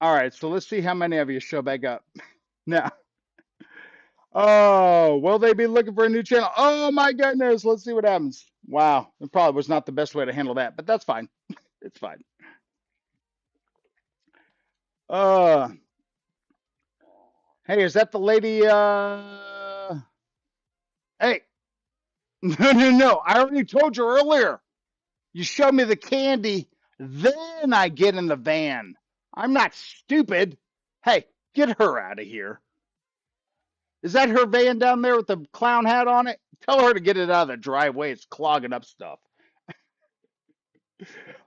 All right, so let's see how many of you show back up. Now, oh, will they be looking for a new channel? Oh my goodness, let's see what happens. Wow, it probably was not the best way to handle that, but that's fine. It's fine. Uh, hey, is that the lady? Hey, no, no, no. I already told you earlier. You show me the candy, then I get in the van. I'm not stupid. Hey, get her out of here. Is that her van down there with the clown hat on it? Tell her to get it out of the driveway. It's clogging up stuff.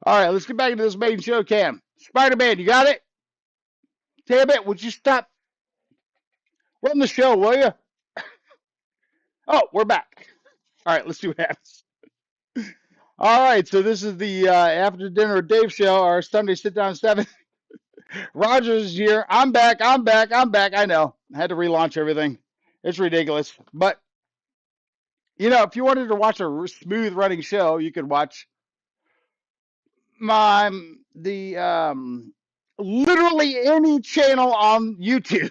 All right, let's get back into this main show cam. Spider-Man, you got it? Damn it, would you stop? Run the show, will you? Oh, we're back. All right, let's see what happens. All right, so this is the After Dinner with Dave show, our Sunday sit down 7. Rogers is here. I'm back. I'm back. I'm back. I know. I had to relaunch everything. It's ridiculous. But, if you wanted to watch a smooth running show, you could watch my the literally any channel on YouTube.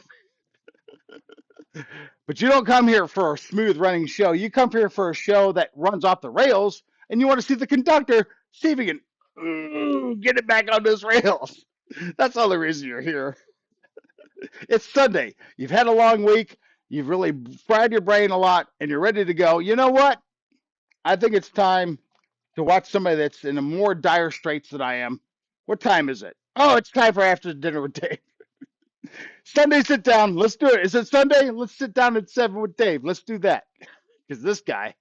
But you don't come here for a smooth running show. You come here for a show that runs off the rails, and you want to see the conductor see if he can get it back on those rails. That's the only reason you're here. It's Sunday. You've had a long week. You've really fried your brain a lot, and you're ready to go. You know what? I think it's time to watch somebody that's in a more dire straits than I am. What time is it? Oh, it's time for After Dinner with Dave. Sunday sit down. Let's do it. Is it Sunday? Let's sit down at 7 with Dave. Let's do that. Because this guy,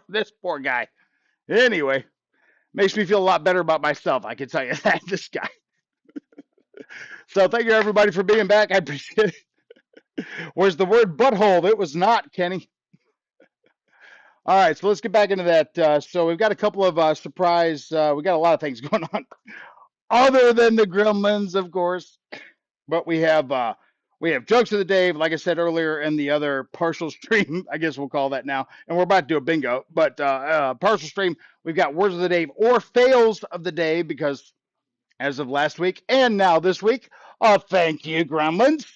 this poor guy. Anyway, makes me feel a lot better about myself. I can tell you that. This guy. So thank you everybody for being back. I appreciate it. Where's the word butthole? It was not, Kenny. All right, so let's get back into that. So we've got a couple of surprise. We got a lot of things going on, other than the Gremlins, of course. But we have jokes of the day, like I said earlier, in the other partial stream. I guess we'll call that now. And we're about to do a bingo. But partial stream, we've got words of the day or fails of the day because as of last week and now this week. Thank you, Gremlins.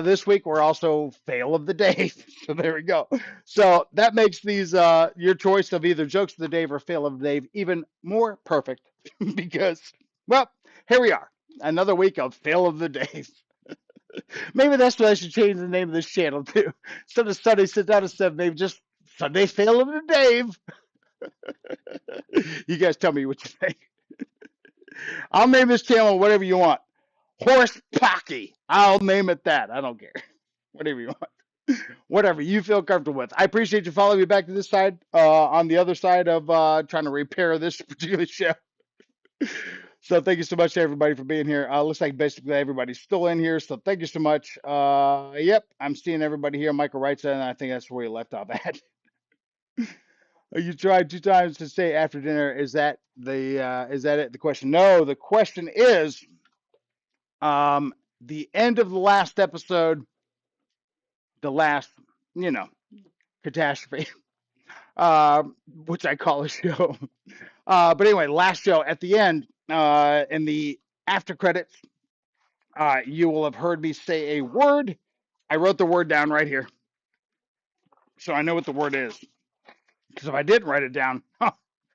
This week we're also fail of the day. So there we go. So that makes these your choice of either jokes of the day or fail of the day even more perfect because, well, here we are. Another week of fail of the day. Maybe that's what I should change the name of this channel to. Instead of Sunday sit down and stuff, maybe just Sunday fail of the Dave. You guys tell me what you think. I'll name this channel whatever you want. Horse Pocky. I'll name it that. I don't care. Whatever you want. Whatever you feel comfortable with. I appreciate you following me back to this side, on the other side of trying to repair this particular show. So thank you so much to everybody for being here. Looks like basically everybody's still in here. So thank you so much. Yep, I'm seeing everybody here. Michael writes in, and I think that's where we left off at. You tried 2 times to say after dinner. Is that it? The question? No, the question is the end of the last episode, the last, you know, catastrophe, which I call a show. But anyway, last show at the end, in the after credits, you will have heard me say a word. I wrote the word down right here, so I know what the word is. Because if I didn't write it down,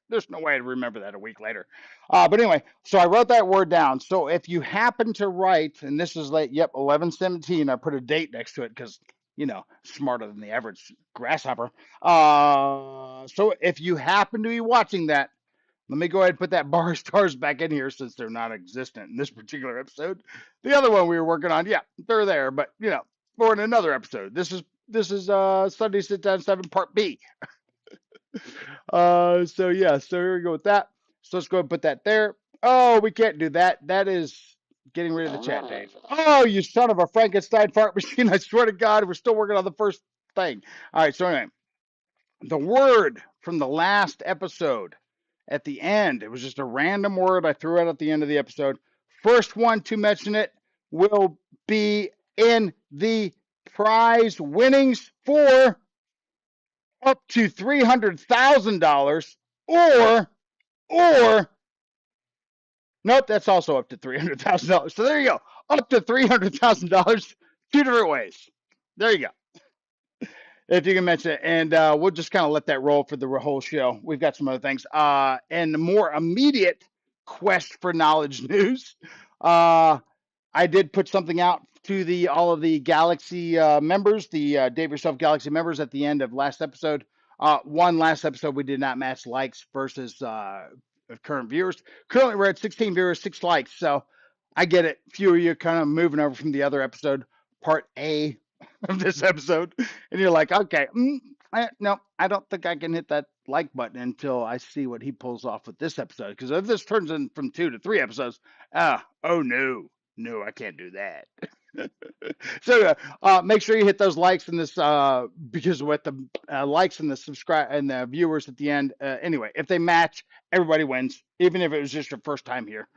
there's no way I'd remember that a week later. But anyway, so I wrote that word down. So if you happen to write, and this is like, yep, 11/17, I put a date next to it because, smarter than the average grasshopper. So if you happen to be watching that, let me go ahead and put that bar stars back in here since they're not existent in this particular episode. The other one we were working on, yeah, they're there, but for in another episode. This is Sunday Sit Down 7 Part B. So yeah, so here we go with that. So let's go ahead and put that there. Oh, we can't do that. That is getting rid of the chat, Dave. Oh, you son of a Frankenstein fart machine. I swear to God, we're still working on the first thing. All right, so anyway, the word from the last episode at the end, it was just a random word I threw out at the end of the episode. First one to mention it will be in the prize winnings for up to $300,000 or Nope, that's also up to $300,000. So there you go. Up to $300,000, two different ways. There you go. If you can mention it, and we'll just kind of let that roll for the whole show. We've got some other things, and the more immediate quest for knowledge news. Uh, I did put something out to the all of the Galaxy members, the Dave Yourself Galaxy members, at the end of last episode. One last episode we did not match likes versus current viewers. Currently we're at 16 viewers, 6 likes. So I get it. Few of you kind of moving over from the other episode, part A of this episode, and you're like, okay, no, I don't think I can hit that like button until I see what he pulls off with this episode. Because if this turns in from 2 to 3 episodes, oh no, I can't do that. So make sure you hit those likes in this because with the likes and the subscribe and the viewers at the end, anyway, if they match, everybody wins, even if it was just your first time here.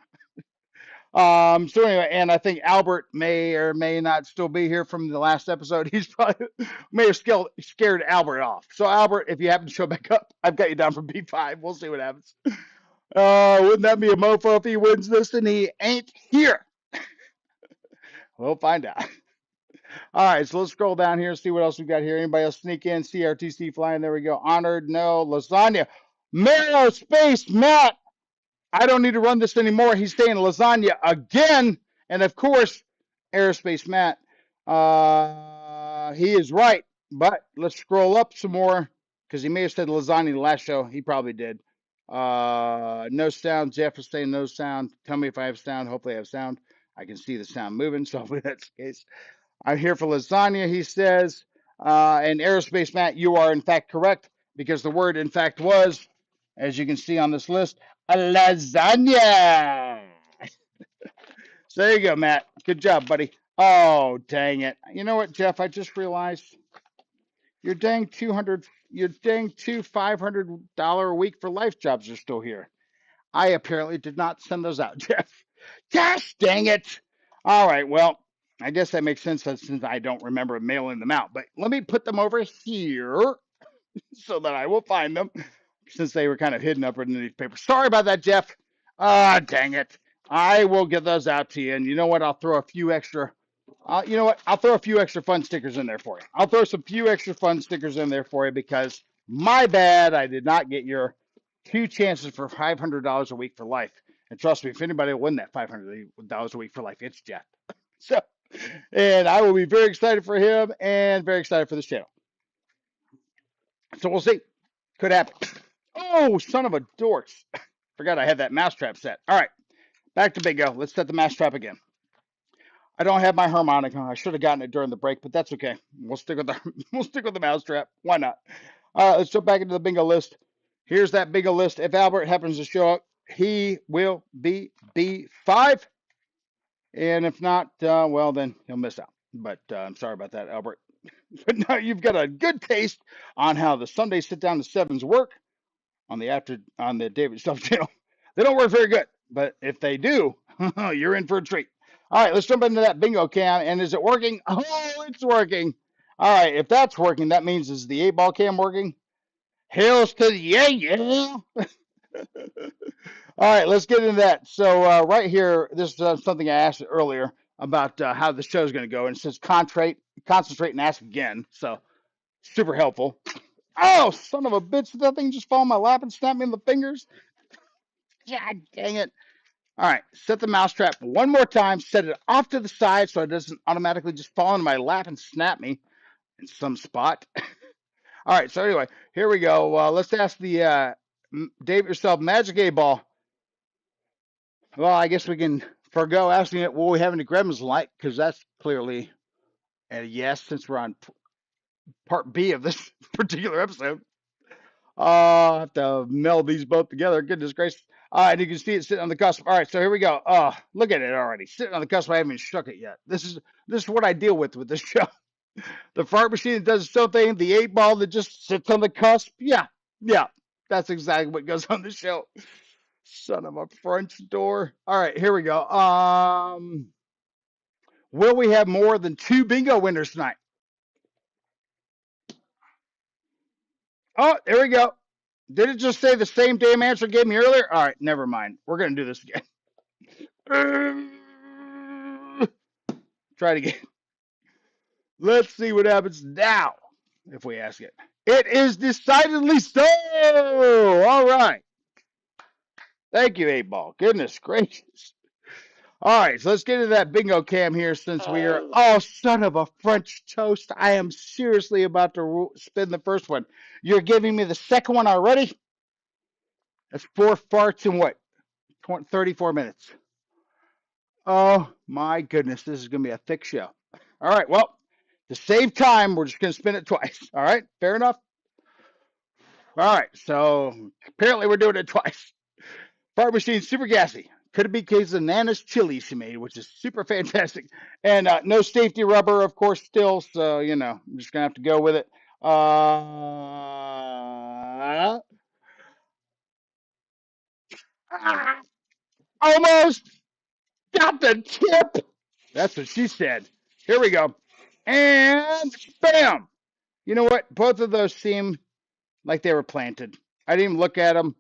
So anyway, and I think Albert may or may not still be here from the last episode. He's probably may have scared Albert off. So Albert, if you happen to show back up, I've got you down for B5. We'll see what happens. Wouldn't that be a mofo if he wins this and he ain't here? We'll find out. All right, so let's scroll down here and see what else we got here. Anybody else sneak in? CRTC flying. There we go. Honored. No. Lasagna. Marrow Space Matt. I don't need to run this anymore. He's staying lasagna again. And of course, Aerospace Matt. He is right. But let's scroll up some more because he may have said lasagna the last show. He probably did. No sound. Jeff is saying no sound. Tell me if I have sound. Hopefully I have sound. I can see the sound moving. So hopefully that's the case. I'm here for lasagna, he says. And Aerospace Matt, you are in fact correct because the word in fact was, as you can see on this list, a lasagna. So there you go, Matt. Good job, buddy. Oh, dang it. You know what, Jeff? I just realized your dang 200, your dang two $500 a week for life jobs are still here. I apparently did not send those out, Jeff. Gosh, dang it. All right, well, I guess that makes sense since I don't remember mailing them out. But let me put them over here so that I will find them since they were kind of hidden up underneath paper. Sorry about that, Jeff. Ah, dang it. I will get those out to you. And you know what? I'll throw a few extra. You know what? I'll throw a few extra fun stickers in there for you. I'll throw some few extra fun stickers in there for you because my bad. I did not get your 2 chances for $500 a week for life. And trust me, if anybody will win that $500 a week for life, it's Jeff. So, and I will be very excited for him and very excited for this channel. So we'll see. Could happen. Oh, son of a dorks. Forgot I had that mousetrap set. All right, back to bingo. Let's set the mousetrap again. I don't have my harmonica. I should have gotten it during the break, but that's okay. We'll stick with the mousetrap. Why not? Let's jump back into the bingo list. Here's that bingo list. If Albert happens to show up, he will be B5. And if not, well, then he'll miss out. But I'm sorry about that, Albert. But now you've got a good taste on how the Sunday sit down to sevens work on the David Stuff channel. They don't work very good, but if they do, you're in for a treat. All right, let's jump into that bingo cam. And is it working? Oh, it's working. All right, if that's working, that means is the 8-ball cam working? Hails to the yeah. All right, let's get into that. So right here, this is something I asked earlier about how the show is going to go, and it says concentrate, and ask again. So super helpful. Oh, son of a bitch! Did that thing just fall in my lap and snap me in the fingers? God dang it! All right, set the mousetrap one more time. Set it off to the side so it doesn't automatically just fall in my lap and snap me in some spot. All right, so anyway, here we go. Let's ask the Dave Yourself Magic 8-ball. Well, I guess we can forego asking it, will we have any gremlins like? Because that's clearly a yes, since we're on part B of this particular episode. I have to meld these both together. Goodness gracious. And you can see it sitting on the cusp. All right, so here we go. Oh, look at it already. Sitting on the cusp. I haven't even shook it yet. This is what I deal with this show. The fart machine that does its own thing, the 8-ball that just sits on the cusp. Yeah. That's exactly what goes on the show. Son of a French door. All right, here we go. Will we have more than 2 bingo winners tonight? Oh, there we go. Did it just say the same damn answer gave me earlier? All right, never mind. We're going to do this again. Try it again. Let's see what happens now if we ask it. It is decidedly so. All right. Thank you, 8 Ball. Goodness gracious. All right, so let's get into that bingo cam here since we are. Oh, son of a French toast. I am seriously about to spin the first one. You're giving me the second one already? That's 4 farts in what? 34 minutes. Oh, my goodness. This is going to be a thick show. All right, well, to save time, we're just going to spin it twice. All right, fair enough? All right, so apparently we're doing it twice. Fart machine, super gassy. Could it be because of Nana's chili she made, which is super fantastic. And no safety rubber, of course, still. So, I'm just going to have to go with it. Almost got the tip. That's what she said. Here we go. And bam. You know what? Both of those seem like they were planted. I didn't even look at them,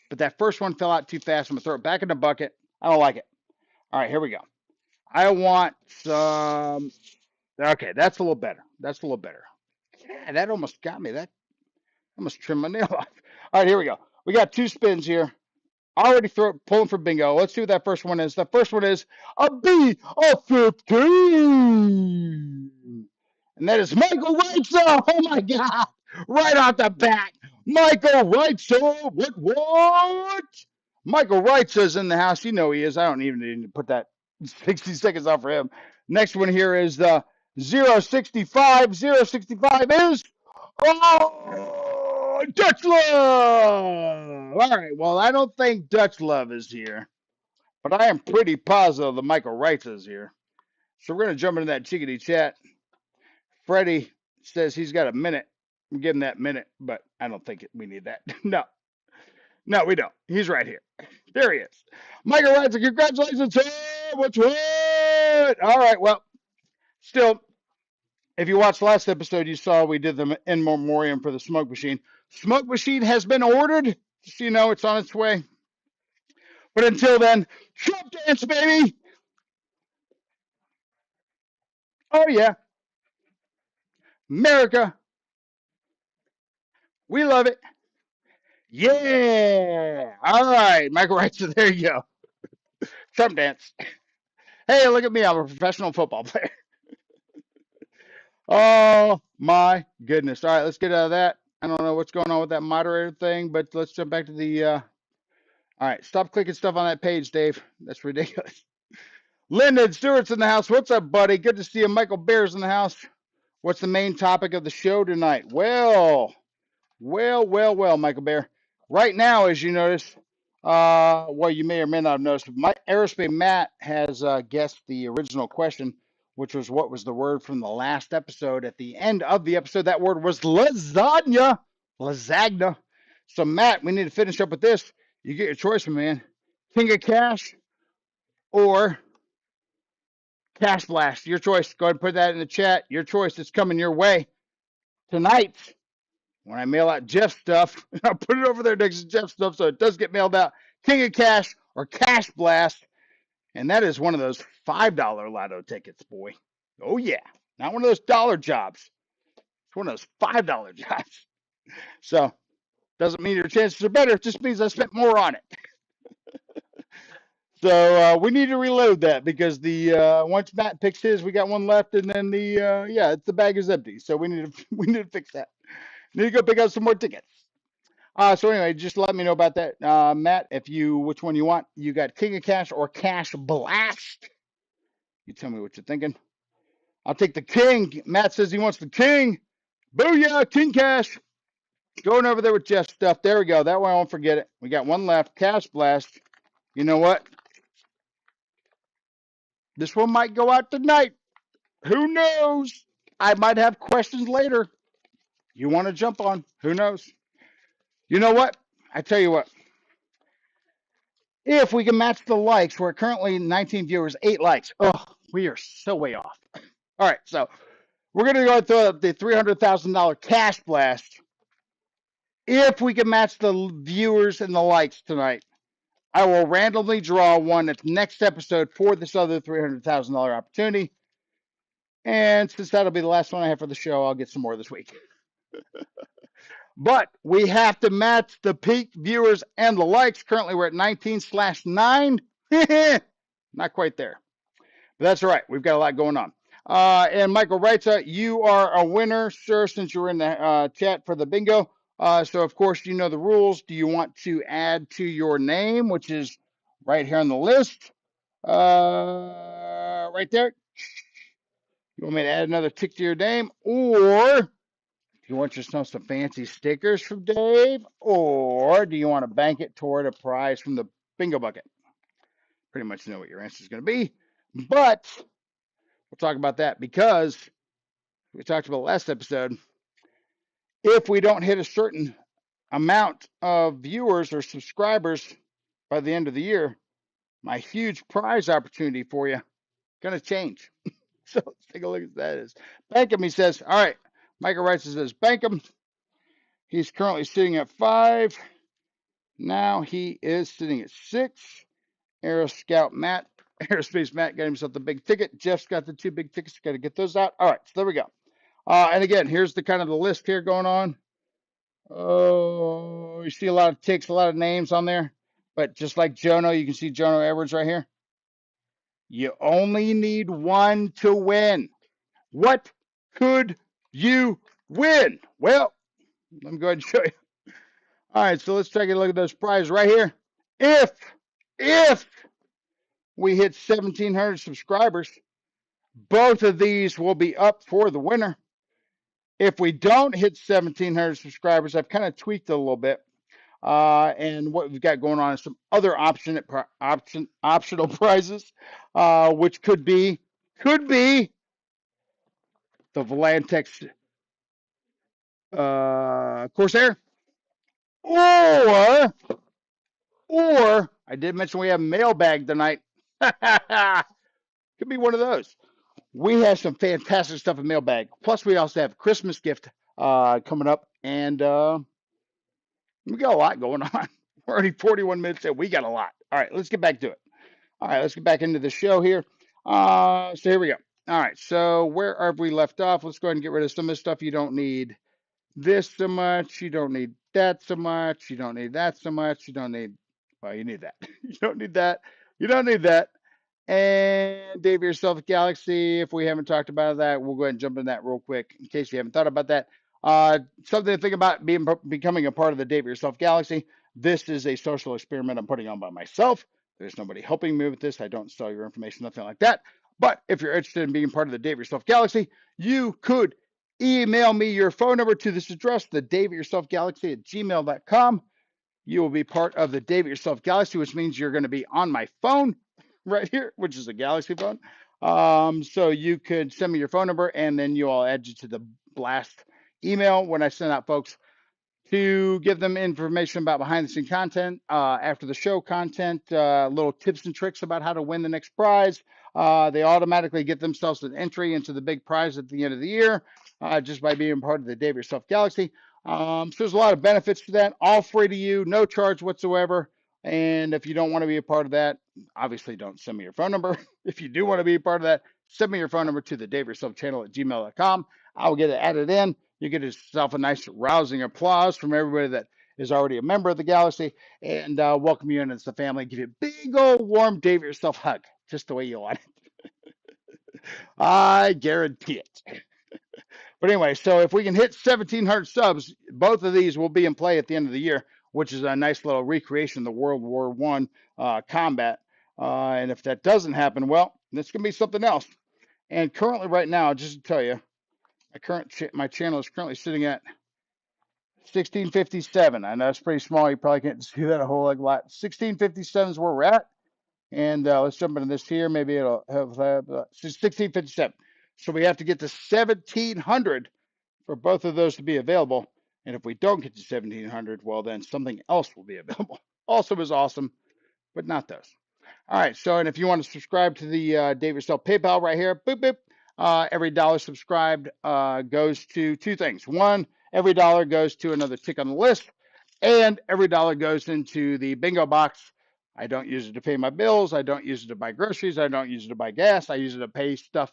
but that first one fell out too fast. I'm going to throw it back in the bucket. I don't like it. All right, here we go. I want some. Okay, that's a little better. That's a little better. Yeah, that almost got me. That almost trimmed my nail off. All right, here we go. We got 2 spins here. Already pulling for bingo. Let's see what that first one is. The first one is a B of 15. And that is Michael Reitzel. Oh my God. Right off the bat. Michael Reitzel. What? Michael Reitzel is in the house. You know he is. I don't even need to put that 60 seconds off for him. Next one here is the 065. 065 is Dutch Love. All right. Well, I don't think Dutch Love is here, but I am pretty positive that Michael Reitzel is here. So we're going to jump into that chickadee chat. Freddie says he's got a minute. I'm giving that minute, but I don't think we need that. No, we don't. He's right here. There he is. Michael Reitzel, congratulations. Hey, what's what? All right, well, still, if you watched last episode, you saw we did the in memoriam for the smoke machine. Smoke machine has been ordered, just so you know it's on its way. But until then, Trump dance, baby. Oh, yeah. America. We love it. Yeah. All right. Michael Reitzel, there you go. Trump dance. Hey, look at me. I'm a professional football player. Oh, my goodness. All right. Let's get out of that. I don't know what's going on with that moderator thing, but let's jump back to the. All right. Stop clicking stuff on that page, Dave. That's ridiculous. Lyndon Stewart's in the house. What's up, buddy? Good to see you. Michael Bear's in the house. What's the main topic of the show tonight? Well, Michael Bear. Right now, as you notice, well, you may or may not have noticed, but Aerospace Matt has guessed the original question, which was what was the word from the last episode. At the end of the episode, that word was lasagna. Lasagna. So, Matt, we need to finish up with this. You get your choice, my man. King of Cash or Cash Blast. Your choice. Go ahead and put that in the chat. Your choice is coming your way tonight. When I mail out Jeff's stuff, I'll put it over there next to Jeff's stuff so it does get mailed out. King of Cash or Cash Blast. And that is one of those $5 lotto tickets, boy. Oh, yeah. Not one of those dollar jobs. It's one of those $5 jobs. So, doesn't mean your chances are better. It just means I spent more on it. So, we need to reload that because the once Matt picks his, we got one left. And then the bag is empty. So, we need to fix that. Need to go pick up some more tickets. So anyway, just let me know about that, Matt. Which one you want? You got King of Cash or Cash Blast? You tell me what you're thinking. I'll take the King. Matt says he wants the King. Booyah, King Cash. Going over there with Jeff's stuff. There we go. That way I won't forget it. We got one left. Cash Blast. You know what? This one might go out tonight. Who knows? I might have questions later. You want to jump on? Who knows? You know what? I tell you what. If we can match the likes, we're currently 19 viewers, 8 likes. Oh, we are so way off. All right, so we're going to go through the $300,000 cash blast. If we can match the viewers and the likes tonight, I will randomly draw one at the next episode for this other $300,000 opportunity. And since that'll be the last one I have for the show, I'll get some more this week. But we have to match the peak viewers and the likes. Currently, we're at 19/9. Not quite there. But that's all right. We've got a lot going on. And Michael writes, you are a winner, sir, since you were in the chat for the bingo. So, of course, you know the rules. Do you want to add to your name, which is right here on the list? Right there. You want me to add another tick to your name? Or do you want yourself some fancy stickers from Dave? Or do you want to bank it toward a prize from the bingo bucket? Pretty much know what your answer is going to be. But we'll talk about that because we talked about last episode. If we don't hit a certain amount of viewers or subscribers by the end of the year, my huge prize opportunity for you going to change. So let's take a look at that. Is Bankham, he says, all right. Michael writes and says, Bankham, he's currently sitting at 5. Now he is sitting at 6. Aerospace Matt got himself the big ticket. Jeff's got the 2 big tickets. Got to get those out. All right, so there we go. And again, here's the kind of the list here going on. Oh, you see a lot of ticks, a lot of names on there. But just like Jono, you can see Jono Edwards right here. You only need one to win. What could you win? Well, let me go ahead and show you. All right, so let's take a look at those prizes right here. If we hit 1,700 subscribers, both of these will be up for the winner. If we don't hit 1,700 subscribers, I've kind of tweaked it a little bit. And what we've got going on is some other optional prizes, which could be the Volantex Corsair, or I did mention we have mailbag tonight. Could be one of those. We have some fantastic stuff in mailbag. Plus, we also have Christmas gift coming up, and we got a lot going on. We're already 41 minutes in. We got a lot. All right, let's get back to it. All right, let's get back into the show here. So here we go. All right, so where have we left off? Let's go ahead and get rid of some of the stuff you don't need. This so much. You don't need that so much. You don't need that so much. You don't need, well, you need that. You don't need that. You don't need that. And Dave Yourself Galaxy, if we haven't talked about that, we'll go ahead and jump in that real quick in case you haven't thought about that. Something to think about becoming a part of the Dave Yourself Galaxy. This is a social experiment I'm putting on by myself. There's nobody helping me with this. I don't sell your information, nothing like that. But if you're interested in being part of the Dave Yourself Galaxy, you could email me your phone number to this address, the davidyourselfgalaxy@gmail.com. You will be part of the Dave Yourself Galaxy, which means you're going to be on my phone right here, which is a Galaxy phone. So you could send me your phone number, and then I'll add you to the blast email when I send out folks to give them information about behind the scene content, after the show content, little tips and tricks about how to win the next prize. They automatically get themselves an entry into the big prize at the end of the year, just by being part of the Dave Yourself Galaxy. So there's a lot of benefits to that, all free to you, no charge whatsoever. And if you don't want to be a part of that, obviously don't send me your phone number. If you do want to be a part of that, send me your phone number to the Dave Yourself channel at gmail.com. I'll get it added in. You get yourself a nice rousing applause from everybody that is already a member of the Galaxy, and welcome you in as the family. Give you a big old warm Dave Yourself hug, just the way you want it. I guarantee it. But anyway, so if we can hit 1,700 subs, both of these will be in play at the end of the year, which is a nice little recreation of the World War I combat. And if that doesn't happen, well, it's going to be something else. And currently, right now, just to tell you, my channel is currently sitting at 1657. I know it's pretty small. You probably can't see that a whole lot. 1657 is where we're at. And let's jump into this here. Maybe it'll have 1657. So we have to get to 1,700 for both of those to be available. And if we don't get to 1,700, well, then something else will be available. Also is awesome, but not those. All right. So, and if you want to subscribe to the Dave Yourself PayPal right here, boop, boop. Every dollar subscribed goes to 2 things. One, every dollar goes to another tick on the list, and every dollar goes into the bingo box I don't use it to pay my bills. I don't use it to buy groceries. I don't use it to buy gas. I use it to pay stuff,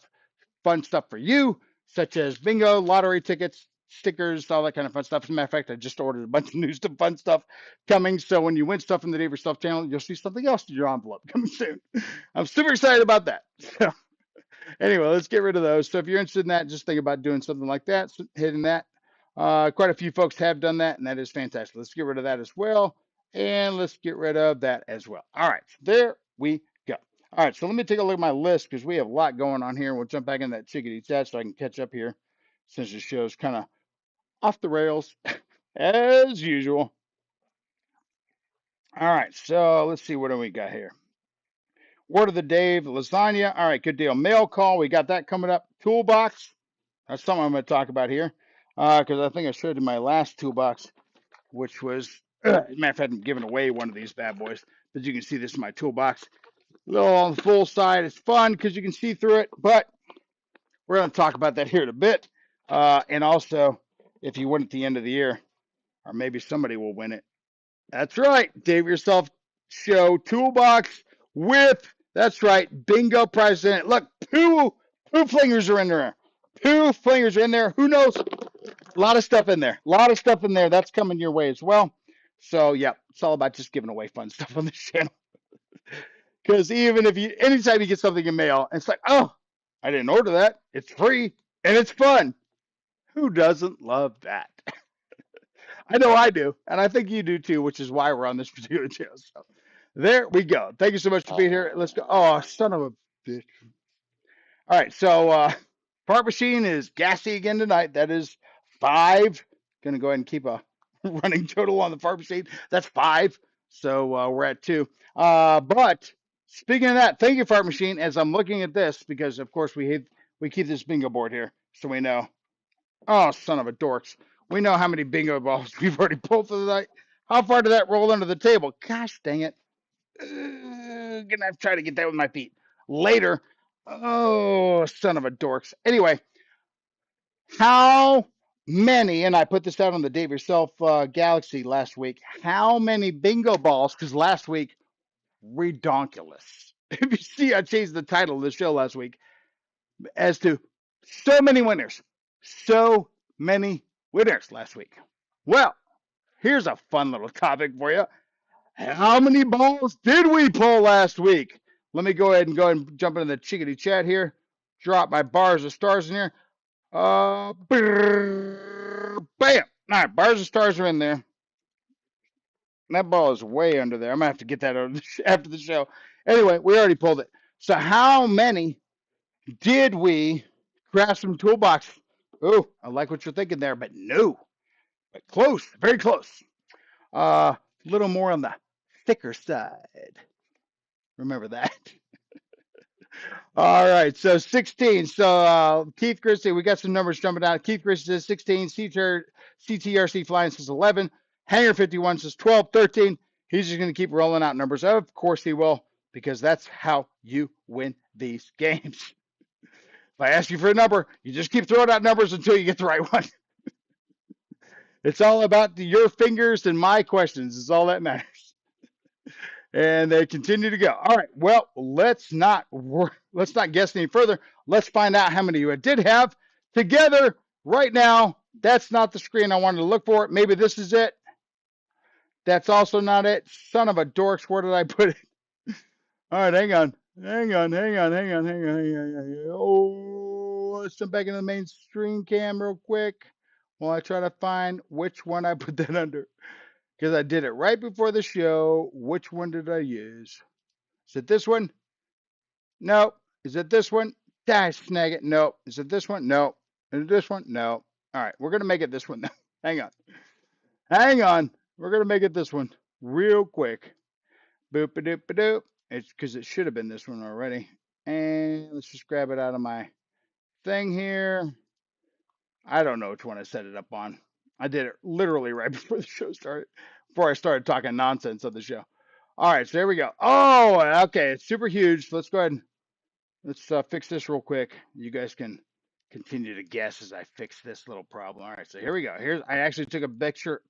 fun stuff for you, such as bingo, lottery tickets, stickers, all that kind of fun stuff. As a matter of fact, I just ordered a bunch of new stuff, fun stuff coming. So when you win stuff from the Dave Yourself channel, you'll see something else in your envelope coming soon. I'm super excited about that. So anyway, let's get rid of those. So if you're interested in that, just think about doing something like that, hitting that. Quite a few folks have done that, and that is fantastic. Let's get rid of that as well. And let's get rid of that as well. All right, so there we go. All right, so let me take a look at my list because we have a lot going on here. We'll jump back in that chickadee chat so I can catch up here since the show's kind of off the rails as usual. All right, so let's see, what do we got here? Word of the day, lasagna. All right, good deal. Mail call, we got that coming up. Toolbox, that's something I'm going to talk about here because I think I showed you my last toolbox, which was, as a matter of fact, I'm giving away one of these bad boys, but you can see this in my toolbox. A little on the full side. It's fun because you can see through it, but we're going to talk about that here in a bit. And also, if you win at the end of the year, or maybe somebody will win it. That's right, Dave Yourself Show toolbox with, that's right, bingo prize in it. Look, poo flingers are in there. Poo flingers are in there. Who knows? A lot of stuff in there. A lot of stuff in there. That's coming your way as well. So, yeah, it's all about just giving away fun stuff on this channel. Because even if you, anytime you get something in mail, it's like, oh, I didn't order that. It's free and it's fun. Who doesn't love that? I know I do, and I think you do too, which is why we're on this particular channel. So there we go. Thank you so much for being here. Let's go. Oh, son of a bitch. All right, so Fart Machine is gassy again tonight. That is 5. Going to go ahead and keep a running total on the Fart Machine. That's 5. So we're at 2. But speaking of that, thank you, Fart Machine. As I'm looking at this, because of course we keep this bingo board here, so we know. Oh, son of a dorks. We know how many bingo balls we've already pulled for the night. How far did that roll under the table? Gosh dang it. Gonna have to try to get that with my feet later. Oh, son of a dorks. Anyway, how many, and I put this out on the Dave Yourself Galaxy last week, how many bingo balls, because last week, redonkulous. If you see, I changed the title of the show last week as to so many winners. So many winners last week. Well, here's a fun little topic for you. How many balls did we pull last week? Let me go ahead and jump into the chickadee chat here. Drop my bars of stars in here. Bam! All right, bars of stars are in there. That ball is way under there. I'm gonna have to get that after the show. Anyway, we already pulled it. So how many did we grasp from toolbox? Oh, I like what you're thinking there, but no. But close, very close. A little more on the thicker side. Remember that. All right, so 16. So Keith Christie, we got some numbers jumping out. Keith Christie says 16. CTRC Flying says 11. Hanger 51 says 12, 13. He's just going to keep rolling out numbers. Of course he will, because that's how you win these games. If I ask you for a number, you just keep throwing out numbers until you get the right one. It's all about your fingers and my questions. Is all that matters. And they continue to go. All right. Well, let's not guess any further. Let's find out how many you did have together right now. That's not the screen I wanted to look for. Maybe this is it. That's also not it. Son of a dorks. Where did I put it? All right. Hang on. Oh, let's jump back into the main stream cam real quick while I try to find which one I put that under. Because I did it right before the show. Which one did I use? Is it this one? No. Is it this one? Dash, snag it. No. Is it this one? No. Is it this one? No. All right. We're going to make it this one. Hang on. Hang on. We're going to make it this one real quick. Boop a doop a doop. It's because it should have been this one already. And let's just grab it out of my thing here. I don't know which one I set it up on. I did it literally right before the show started, before I started talking nonsense on the show. All right, so there we go. Oh, okay, it's super huge. So let's go ahead and let's fix this real quick. You guys can continue to guess as I fix this little problem. All right, so here we go. I actually took a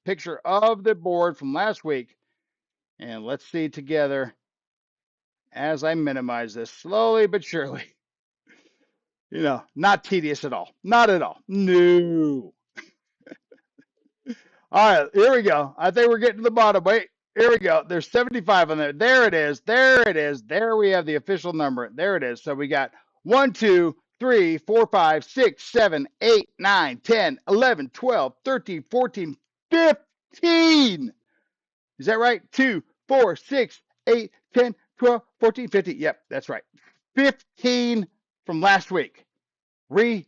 picture of the board from last week, and let's see together as I minimize this slowly but surely. Not tedious at all. Not at all. No. All right, here we go. I think we're getting to the bottom. Wait, here we go. There's 75 on there. There it is. There it is. There we have the official number. There it is. So we got 1, 2, 3, 4, 5, 6, 7, 8, 9, 10, 11, 12, 13, 14, 15. Is that right? 2, 4, 6, 8, 10, 12, 14, 15. Yep, that's right. 15 from last week. Ridiculous.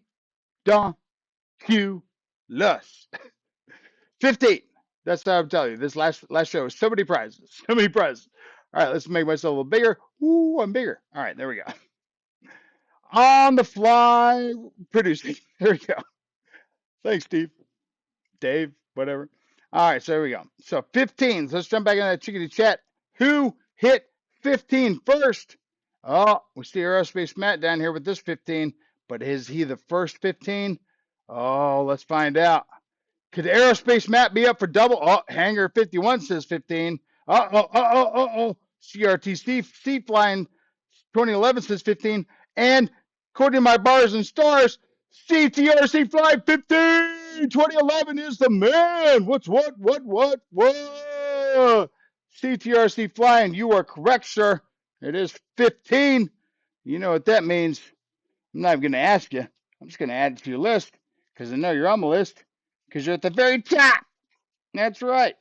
15. That's what I'm telling you. This last show is so many prizes. So many prizes. All right, let's make myself a little bigger. Ooh, I'm bigger. All right, there we go. On the fly producing. There we go. Thanks, Steve. Dave, whatever. All right, so there we go. So 15. So let's jump back in that chickadee chat. Who hit 15 first? Oh, we see Aerospace Matt down here with this 15, but is he the first 15? Oh, let's find out. Could Aerospace Matt be up for double? Oh, Hanger 51 says 15. CRTC Sea Flying 2011 says 15. And according to my bars and stars, CTRC Fly 15 2011 is the man. What? CTRC Flying, you are correct, sir. It is 15. You know what that means. I'm not even going to ask you. I'm just going to add it to your list because I know you're on the list because you're at the very top. That's right.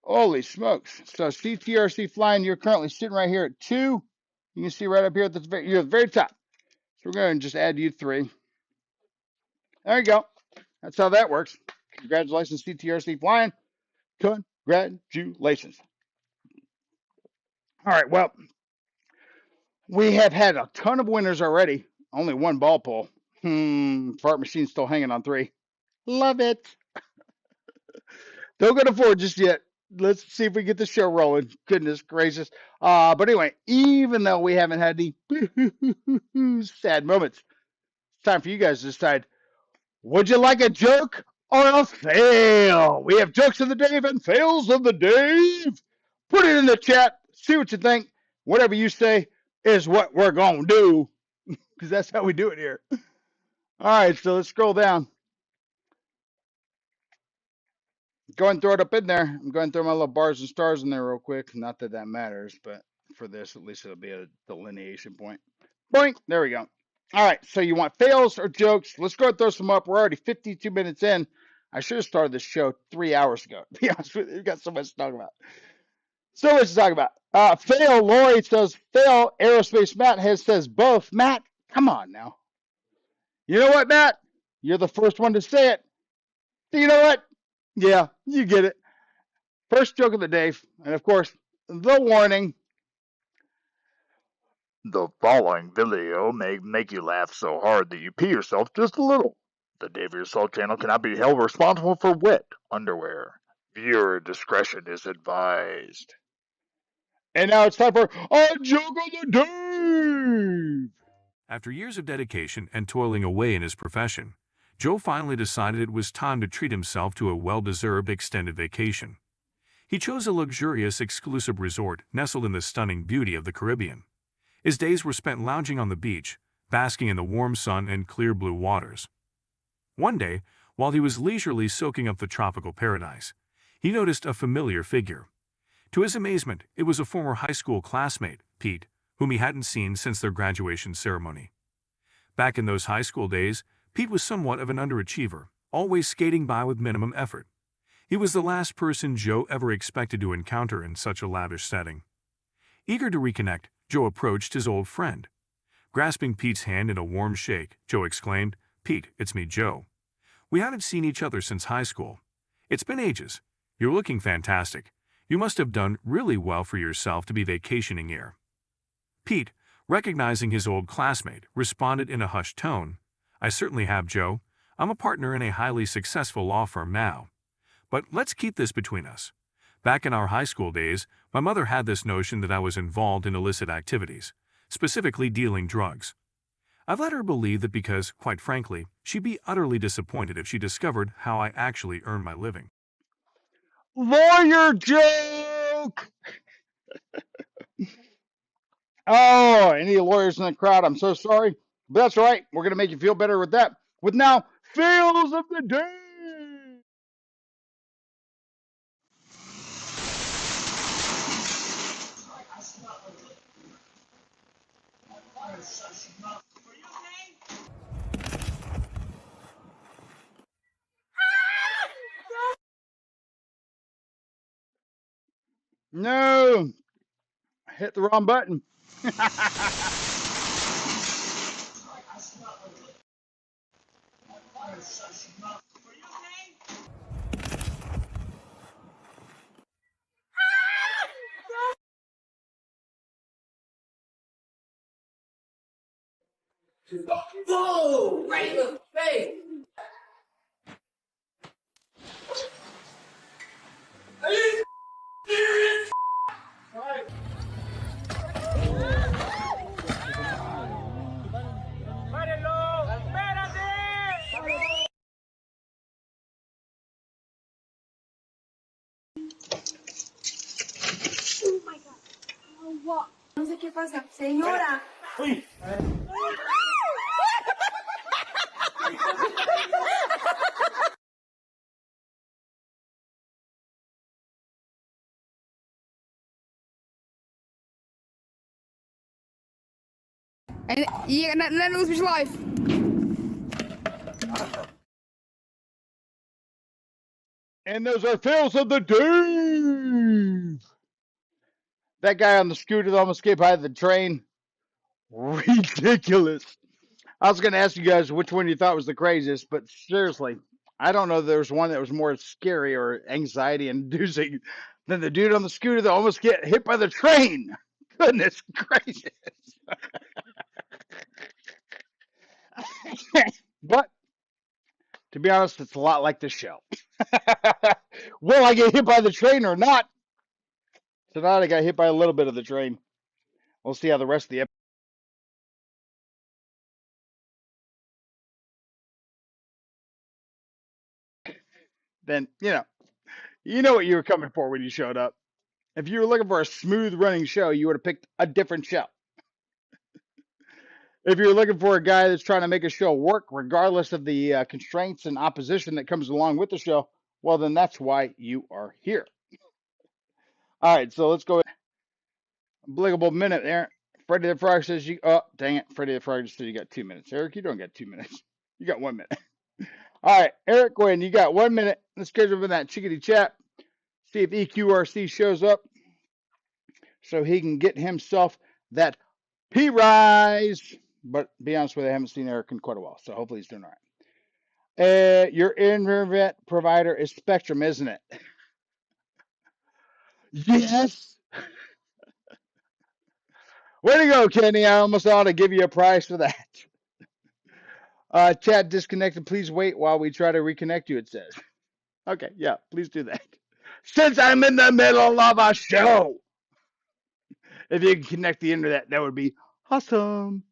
Holy smokes. So CTRC Flying, you're currently sitting right here at 2. You can see right up here at you're at the very top. So we're going to just add you 3. There you go. That's how that works. Congratulations, CTRC Flying. Congratulations. All right, well, we have had a ton of winners already. Only one ball pull. Fart machine's still hanging on 3. Love it. Don't go to 4 just yet. Let's see if we get the show rolling. Goodness gracious. But anyway, even though we haven't had any sad moments, it's time for you guys to decide, would you like a joke or a fail? We have jokes of the Dave and fails of the Dave. Put it in the chat. See what you think. Whatever you say is what we're going to do because that's how we do it here. All right, so let's scroll down. Go ahead and throw it up in there. I'm going to throw my little bars and stars in there real quick. Not that that matters, but for this, at least it'll be a delineation point. Boink. There we go. All right, so you want fails or jokes? Let's go and throw some up. We're already 52 minutes in. I should have started this show 3 hours ago. To be honest with you, we've got so much to talk about. So much to talk about. Fail, Lori says fail. Aerospace Matt says both. Matt, come on now. You know what, Matt? You're the first one to say it. You know what? Yeah, you get it. First joke of the day, and of course, the warning. The following video may make you laugh so hard that you pee yourself just a little. The Dave Yourself channel cannot be held responsible for wet underwear. Viewer discretion is advised. And now it's time for a joke of the day. After years of dedication and toiling away in his profession, Joe finally decided it was time to treat himself to a well-deserved extended vacation. He chose a luxurious, exclusive resort nestled in the stunning beauty of the Caribbean. His days were spent lounging on the beach, basking in the warm sun and clear blue waters. One day, while he was leisurely soaking up the tropical paradise, he noticed a familiar figure. To his amazement, it was a former high school classmate, Pete, whom he hadn't seen since their graduation ceremony. Back in those high school days, Pete was somewhat of an underachiever, always skating by with minimum effort. He was the last person Joe ever expected to encounter in such a lavish setting. Eager to reconnect, Joe approached his old friend. Grasping Pete's hand in a warm shake, Joe exclaimed, "Pete, it's me, Joe. We haven't seen each other since high school. It's been ages. You're looking fantastic. You must have done really well for yourself to be vacationing here." Pete, recognizing his old classmate, responded in a hushed tone, "I certainly have, Joe. I'm a partner in a highly successful law firm now. But let's keep this between us. Back in our high school days, my mother had this notion that I was involved in illicit activities, specifically dealing drugs. I've let her believe that because, quite frankly, she'd be utterly disappointed if she discovered how I actually earn my living." Lawyer joke. Oh, any lawyers in the crowd, I'm so sorry. But that's all right. We're going to make you feel better with that. With now, fails of the day. No, hit the wrong button. Whoa! Right in the face! Are you serious? No sé qué pasa. Señora. En hier, net als live. And those are fails of the day. That guy on the scooter that almost escaped by the train. Ridiculous. I was going to ask you guys which one you thought was the craziest, but seriously, I don't know if there was one that was more scary or anxiety inducing than the dude on the scooter that almost get hit by the train. Goodness gracious. But to be honest, it's a lot like the show. Will I get hit by the train or not? Tonight I got hit by a little bit of the train. We'll see how the rest of the episode. Then, you know what you were coming for when you showed up. If you were looking for a smooth running show, you would have picked a different show. If you're looking for a guy that's trying to make a show work, regardless of the constraints and opposition that comes along with the show, well, then that's why you are here. All right, so let's go. Obligable minute there. Freddy the Frog says you. Oh, dang it. Freddy the Frog just said you got 2 minutes. Eric, you don't got 2 minutes. You got 1 minute. All right, Eric Wynn, you got 1 minute. Let's get over that chickadee chat. See if EQRC shows up so he can get himself that P rise. But be honest with you, I haven't seen Eric in quite a while, so hopefully he's doing all right. Your internet provider is Spectrum, isn't it? Yes. Way to go, Kenny. I almost ought to give you a prize for that. Chat disconnected. Please wait while we try to reconnect you, it says. Okay, yeah, please do that. Since I'm in the middle of a show. If you can connect the internet, that would be awesome.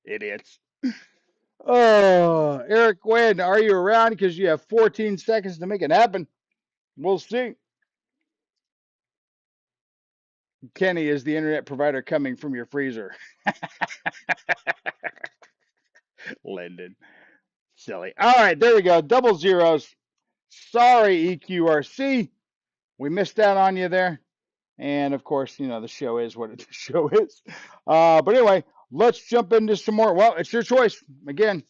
Idiots. Oh, Eric Wynn, are you around? Because you have 14 seconds to make it happen. We'll see. Kenny, is the internet provider coming from your freezer? Lyndon. Silly. All right, there we go. Double zeros. Sorry, EQRC. We missed out on you there. And of course, the show is what the show is. But anyway, let's jump into some more. Well, it's your choice. Again,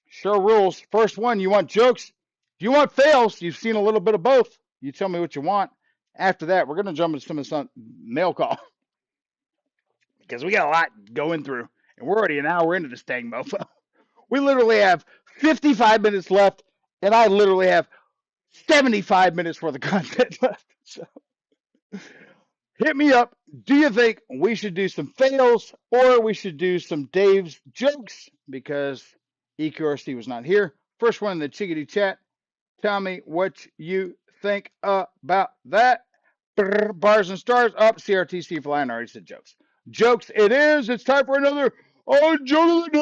show rules. First one, you want jokes? Do you want fails? You've seen a little bit of both. You tell me what you want. After that, we're going to jump into some of the mail call because we got a lot going through. And we're already an hour into this dang mofo. We literally have 55 minutes left, and I literally have 75 minutes worth of content left. So hit me up. Do you think we should do some fails or we should do some Dave's jokes because EQRC was not here? First one in the chickadee chat. Tell me what you think about that. Bars and stars up. CRTC flying already said jokes. Jokes it is. It's time for another joke of the day.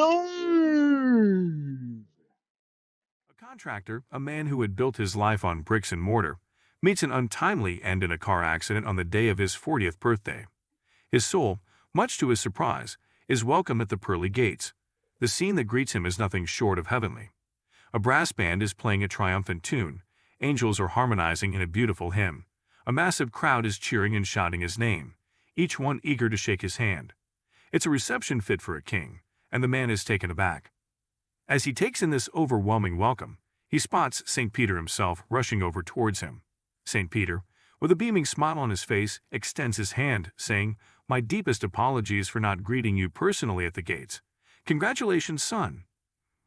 A contractor, a man who had built his life on bricks and mortar, meets an untimely end in a car accident on the day of his 40th birthday. His soul, Much to his surprise, is welcomed at the pearly gates. The scene that greets him is nothing short of heavenly. A brass band is playing a triumphant tune. Angels are harmonizing in a beautiful hymn. A massive crowd is cheering and shouting his name, each one eager to shake his hand. It's a reception fit for a king, and the man is taken aback. As he takes in this overwhelming welcome, he spots St. Peter himself rushing over towards him. St. Peter, with a beaming smile on his face, extends his hand, saying, "My deepest apologies for not greeting you personally at the gates. Congratulations, son.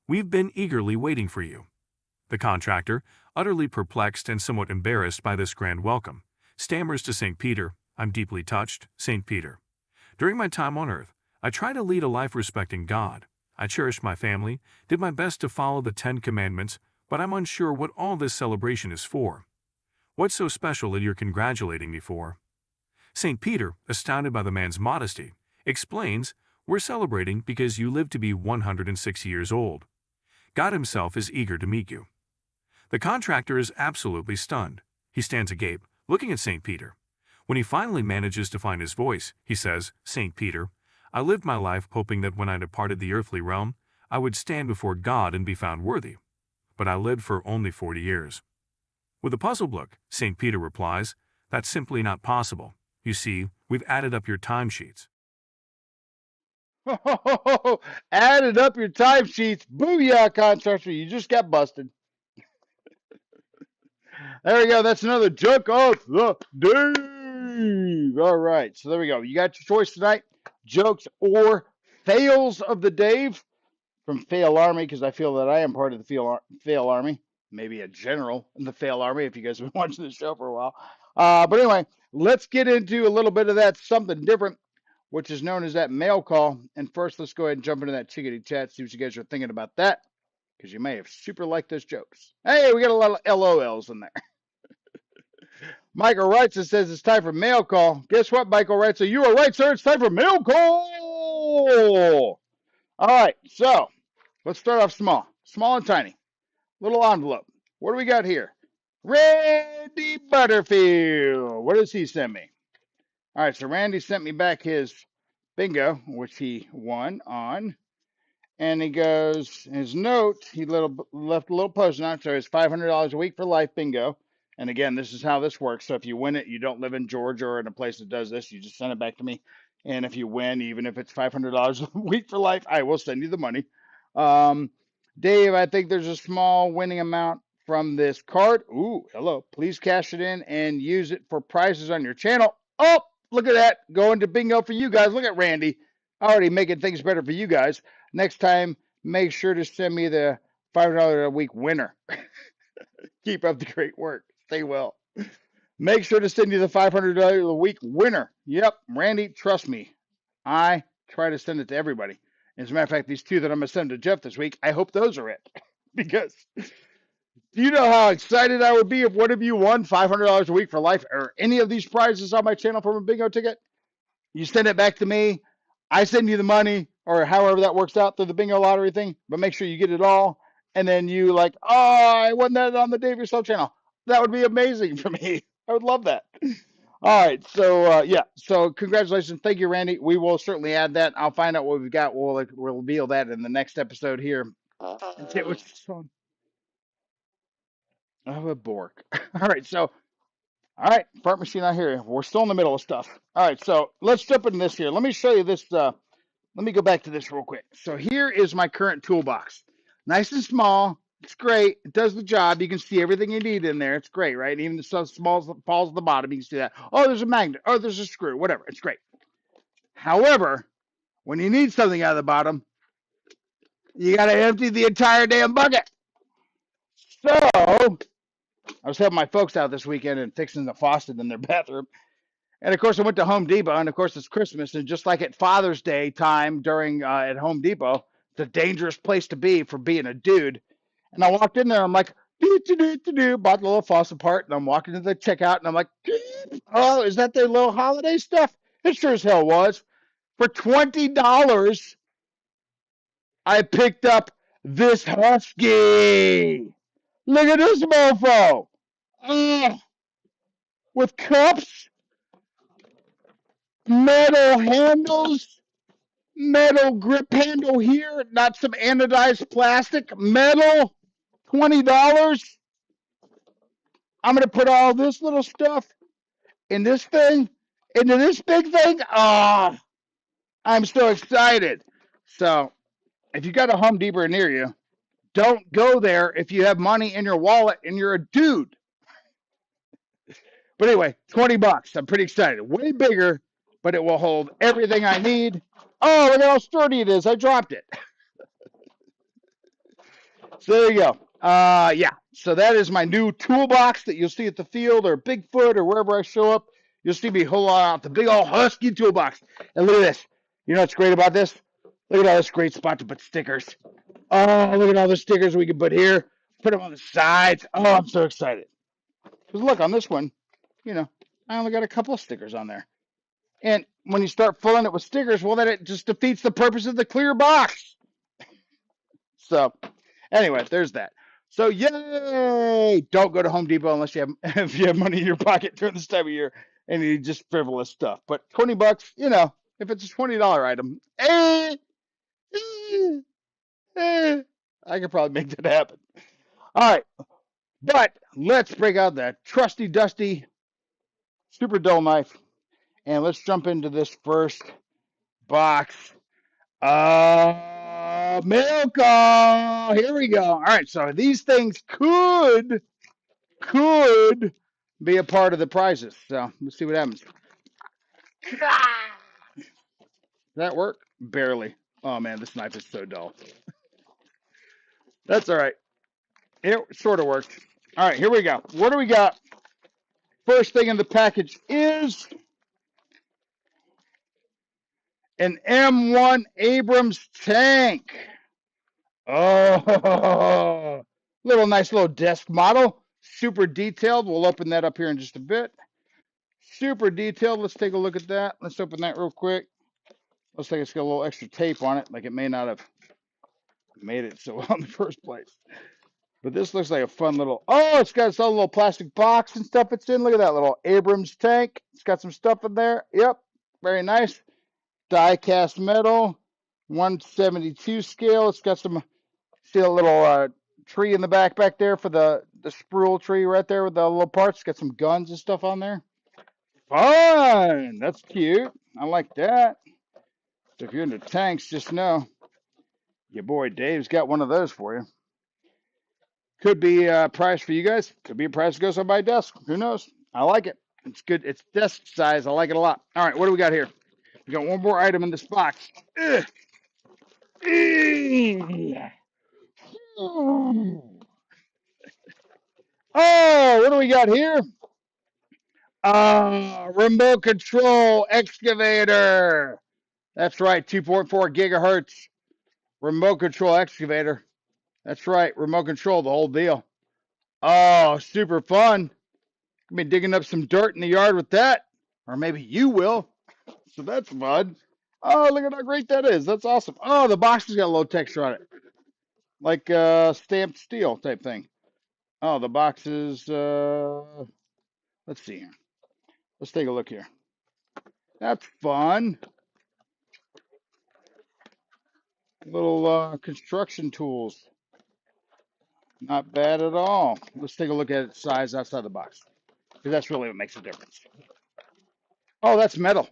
We've been eagerly waiting for you." The contractor, utterly perplexed and somewhat embarrassed by this grand welcome, stammers to St. Peter, "I'm deeply touched, St. Peter. During my time on earth, I tried to lead a life respecting God. I cherished my family, did my best to follow the 10 Commandments, but I'm unsure what all this celebration is for. What's so special that you're congratulating me for?" St. Peter, astounded by the man's modesty, explains, "We're celebrating because you live to be 106 years old. God himself is eager to meet you." The contractor is absolutely stunned. He stands agape, looking at St. Peter. When he finally manages to find his voice, he says, "St. Peter, I lived my life hoping that when I departed the earthly realm, I would stand before God and be found worthy. But I lived for only 40 years. With a puzzled look, St. Peter replies, "That's simply not possible. You see, we've added up your timesheets." Added up your timesheets. Booyah, contractor. You just got busted. There we go. That's another joke of the day. All right. So there we go. You got your choice tonight. Jokes or fails of the Dave from Fail Army, because I feel that I am part of the Fail Army. Maybe a general in the Fail Army if you guys have been watching the show for a while. But anyway, let's get into a little bit of that something different, which is known as that mail call. And first, let's go ahead and jump into that chickadee chat, see what you guys are thinking about that, because you may have super liked those jokes. Hey, we got a lot of LOLs in there. Michael writes and says it's time for mail call. Guess what, Michael writes? So you are right, sir. It's time for mail call. All right, so let's start off small and tiny. Little envelope. What do we got here? Randy Butterfield. What does he send me? All right, so Randy sent me back his bingo, which he won on. And he goes, his note, he left a little post note, so it's $500 a week for life bingo. And again, this is how this works. So if you win it, you don't live in Georgia or in a place that does this. You just send it back to me. And if you win, even if it's $500 a week for life, I will send you the money. Dave, I think there's a small winning amount from this card. Ooh, hello. Please cash it in and use it for prizes on your channel. Oh, look at that. Going to bingo for you guys. Look at Randy. Already making things better for you guys. Next time, make sure to send me the $5 a week winner. Keep up the great work. Stay well. Make sure to send you the $500 a week winner. Yep, Randy, trust me. I try to send it to everybody. As a matter of fact, these two that I'm going to send to Jeff this week, I hope those are it. Because do you know how excited I would be if one of you won $500 a week for life or any of these prizes on my channel from a bingo ticket? You send it back to me. I send you the money, or however that works out through the bingo lottery thing, but make sure you get it all. And then you like, oh, I won that on the Dave Yourself channel. That would be amazing for me. I would love that. All right. So, yeah. So congratulations. Thank you, Randy. We will certainly add that. I'll find out what we've got. We'll reveal that in the next episode here. And see what's on. Oh, a bork. All right. So, all right. Fart machine out here. We're still in the middle of stuff. All right. So let's jump into this here. Let me show you this. Let me go back to this real quick. So here is my current toolbox. Nice and small. It's great. It does the job. You can see everything you need in there. It's great, right? Even the stuff small falls at the bottom. You can see that. Oh, there's a magnet. Oh, there's a screw. Whatever. It's great. However, when you need something out of the bottom, you got to empty the entire damn bucket. So I was helping my folks out this weekend and fixing the faucet in their bathroom. And of course, I went to Home Depot, and of course, it's Christmas, and just like at Father's Day time during at Home Depot, it's a dangerous place to be for being a dude. And I walked in there, I'm like, bought the little faucet part, and I'm walking to the checkout, and I'm like, oh, is that their little holiday stuff? It sure as hell was. For $20, I picked up this husky. Look at this mofo. With cups. metal handles, metal grip handle here, not some anodized plastic, metal, $20. I'm going to put all this little stuff in this thing, into this big thing. Oh, I'm so excited. So if you got a Home Depot near you, don't go there if you have money in your wallet and you're a dude. But anyway, $20. I'm pretty excited. Way bigger, but it will hold everything I need. Oh, look how sturdy it is. I dropped it. So there you go. Yeah. So that is my new toolbox that you'll see at the field or Bigfoot or wherever I show up. You'll see me pull out the big old husky toolbox. And look at this. You know what's great about this? Look at all this great spot to put stickers. Oh, look at all the stickers we can put here. Put them on the sides. Oh, I'm so excited. Because look, on this one, you know, I only got a couple of stickers on there. And when you start filling it with stickers, well, then it just defeats the purpose of the clear box. So, anyway, there's that. So, yay! Don't go to Home Depot unless you have if you have money in your pocket during this time of year and you need just frivolous stuff. But $20, you know, if it's a $20 item, I could probably make that happen. All right, but let's break out that trusty, dusty, super dull knife, and let's jump into this first box. Milk. Here we go. All right, so these things could be a part of the prizes. So let's see what happens. Does that work? Barely. Oh man, this knife is so dull. That's all right. It sort of worked. All right, here we go. What do we got? First thing in the package is an M1 Abrams tank. Oh, nice little desk model. Super detailed. We'll open that up here in just a bit. Super detailed. Let's take a look at that. Let's open that real quick. Looks like it's got a little extra tape on it, like it may not have made it so well in the first place. But this looks like a fun little, oh, it's got its own little plastic box and stuff it's in. Look at that little Abrams tank. It's got some stuff in there. Yep, very nice. Die cast metal, 172 scale. It's got some, see a little tree in the back there for the spruce tree right there with the little parts. It's got some guns and stuff on there. Fun. That's cute. I like that. So if you're into tanks, just know your boy Dave's got one of those for you. Could be a prize for you guys. Could be a prize that goes on my desk. Who knows? I like it. It's good. It's desk size. I like it a lot. All right, what do we got here? We got one more item in this box. Ugh. Oh, what do we got here? Remote control excavator. That's right, 2.4 gigahertz remote control excavator. That's right, remote control, the whole deal. Oh, super fun. I'll be digging up some dirt in the yard with that. Or maybe you will. So that's fun. Oh, look at how great that is. That's awesome. Oh, the box has got a little texture on it. Like stamped steel type thing. Oh, the box is, let's see here. Let's take a look here. That's fun. Little construction tools. Not bad at all. Let's take a look at its size outside the box. Because that's really what makes a difference. Oh, that's metal.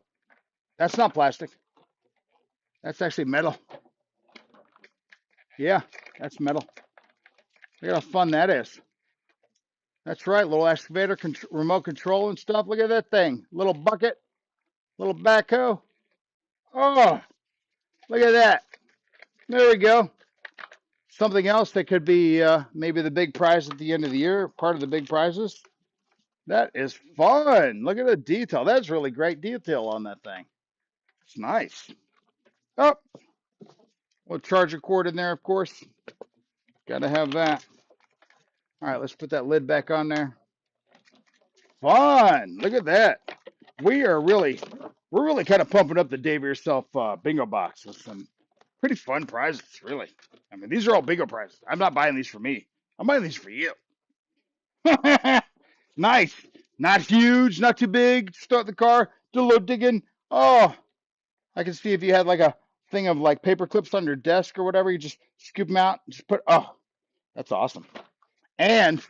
That's not plastic. That's actually metal. Yeah, that's metal. Look how fun that is. That's right, little excavator, remote control and stuff. Look at that thing. Little bucket, little backhoe. Oh, look at that. There we go. Something else that could be maybe the big prize at the end of the year, part of the big prizes. That is fun. Look at the detail. That's really great detail on that thing. It's nice. Oh, little charger cord in there, of course. Got to have that. All right, let's put that lid back on there. Fun. Look at that. We're really kind of pumping up the Dave Yourself bingo box with some pretty fun prizes, really. I mean, these are all bingo prizes. I'm not buying these for me. I'm buying these for you. Nice. Not huge, not too big. Start the car, do a little digging. Oh, I can see if you had like a thing of like paper clips on your desk or whatever, you just scoop them out, just put. Oh, that's awesome. And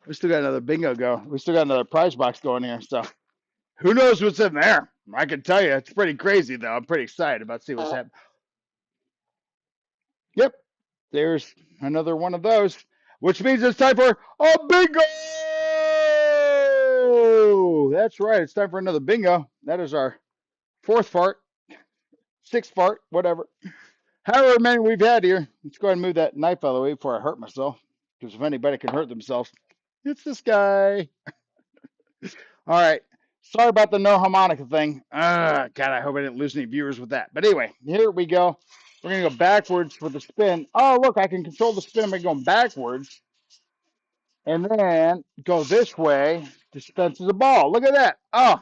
we still got another bingo go. We still got another prize box going here. So who knows what's in there? I can tell you, it's pretty crazy though. I'm pretty excited about seeing what's happening. Yep, there's another one of those, which means it's time for a bingo. That's right. It's time for another bingo. That is our fourth part, sixth part, whatever. However many we've had here. Let's go ahead and move that knife out of the way before I hurt myself. Because if anybody can hurt themselves, it's this guy. All right. Sorry about the no harmonica thing. God, I hope I didn't lose any viewers with that. But anyway, here we go. We're going to go backwards for the spin. Oh, look, I can control the spin by going backwards. And then go this way, dispenses the ball. Look at that. Oh,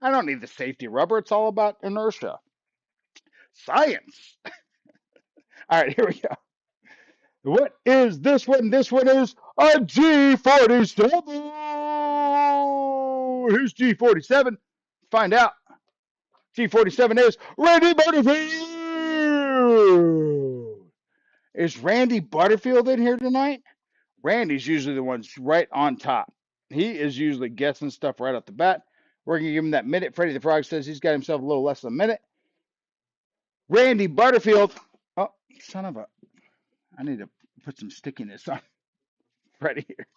I don't need the safety rubber. It's all about inertia. Science. All right, here we go. What is this one? This one is a G47. Who's G47? Find out. G47 is Randy Butterfield. Is Randy Butterfield in here tonight? Randy's usually the one right on top. He is usually guessing stuff right off the bat. We're going to give him that minute. Freddie the Frog says he's got himself a little less than a minute. Randy Butterfield. Oh, son of a. I need to put some stickiness on Freddie here.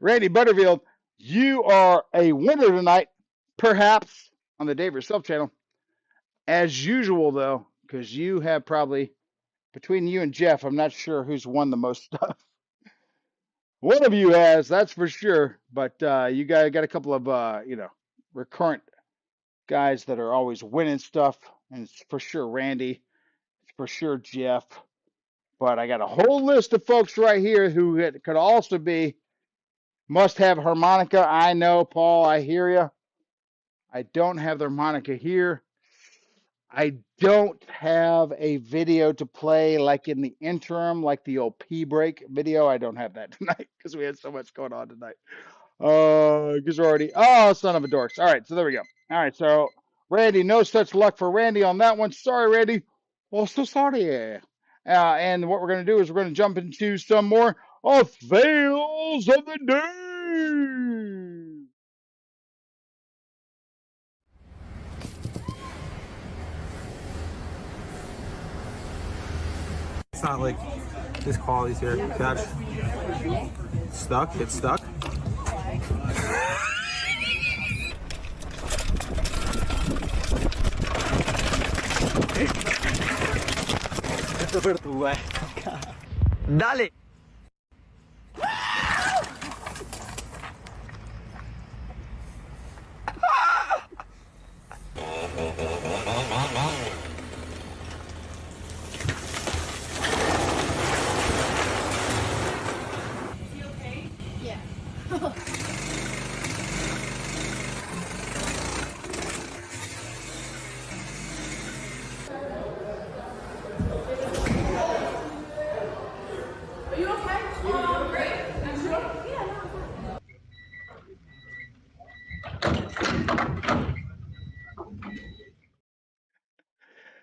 Randy Butterfield, you are a winner tonight, perhaps, on the Dave Yourself channel. As usual, though, because you have probably, between you and Jeff, I'm not sure who's won the most stuff. One of you has, that's for sure. But you guys got a couple of, recurrent guys that are always winning stuff. And it's for sure Randy. It's for sure Jeff. But I got a whole list of folks right here who could also be must have harmonica. I know, Paul, I hear you. I don't have the harmonica here. I don't have a video to play like in the interim, like the old P break video. I don't have that tonight because we had so much going on tonight. Because we're already, oh, son of a dorks. All right, so there we go. All right, so Randy, no such luck for Randy on that one. Sorry, Randy. Oh, so sorry. And what we're going to do is we're going to jump into some more of fails of the day. It's not like this quality's here. Catch. Stuck. It's stuck. Dale.